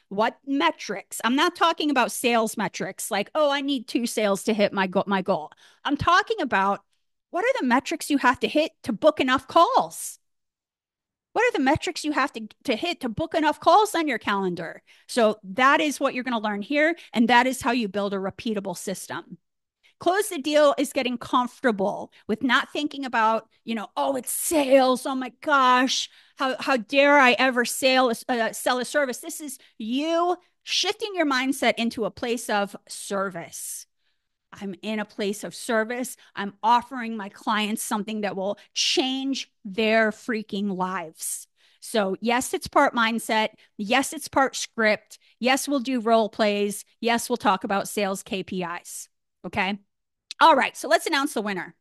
what metrics, I'm not talking about sales metrics like, oh, I need 2 sales to hit my goal. I'm talking about what are the metrics you have to hit to book enough calls? What are the metrics you have to hit to book enough calls on your calendar? So that is what you're going to learn here. And that is how you build a repeatable system. Close the deal is getting comfortable with not thinking about, oh, it's sales. Oh my gosh, how dare I ever sell a service? This is you shifting your mindset into a place of service. I'm in a place of service. I'm offering my clients something that will change their freaking lives. So yes, it's part mindset. Yes, it's part script. Yes, we'll do role plays. Yes, we'll talk about sales KPIs. Okay. All right. So let's announce the winner.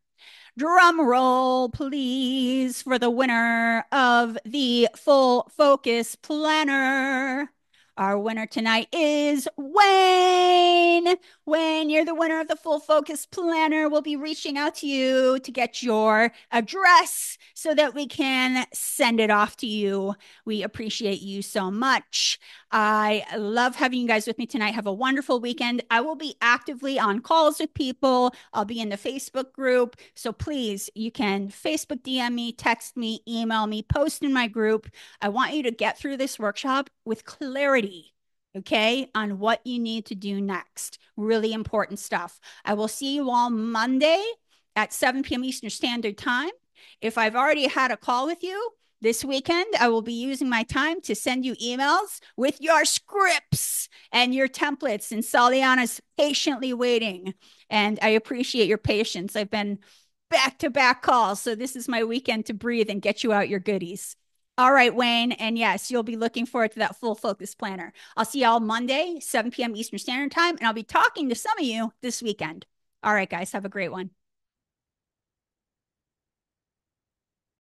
Drum roll, please, for the winner of the Full Focus Planner. Our winner tonight is Wayne. Wayne, you're the winner of the Full Focus Planner. We'll be reaching out to you to get your address so that we can send it off to you. We appreciate you so much. I love having you guys with me tonight. Have a wonderful weekend. I will be actively on calls with people. I'll be in the Facebook group. So please, you can Facebook DM me, text me, email me, post in my group. I want you to get through this workshop with clarity, okay, on what you need to do next. Really important stuff. I will see you all Monday at 7 p.m. Eastern Standard Time. If I've already had a call with you, this weekend, I will be using my time to send you emails with your scripts and your templates. And Soliana's patiently waiting. And I appreciate your patience. I've been back to back calls. So this is my weekend to breathe and get you out your goodies. All right, Wayne. And yes, you'll be looking forward to that full focus planner. I'll see y'all Monday, 7 p.m. Eastern Standard Time. And I'll be talking to some of you this weekend. All right, guys, have a great one.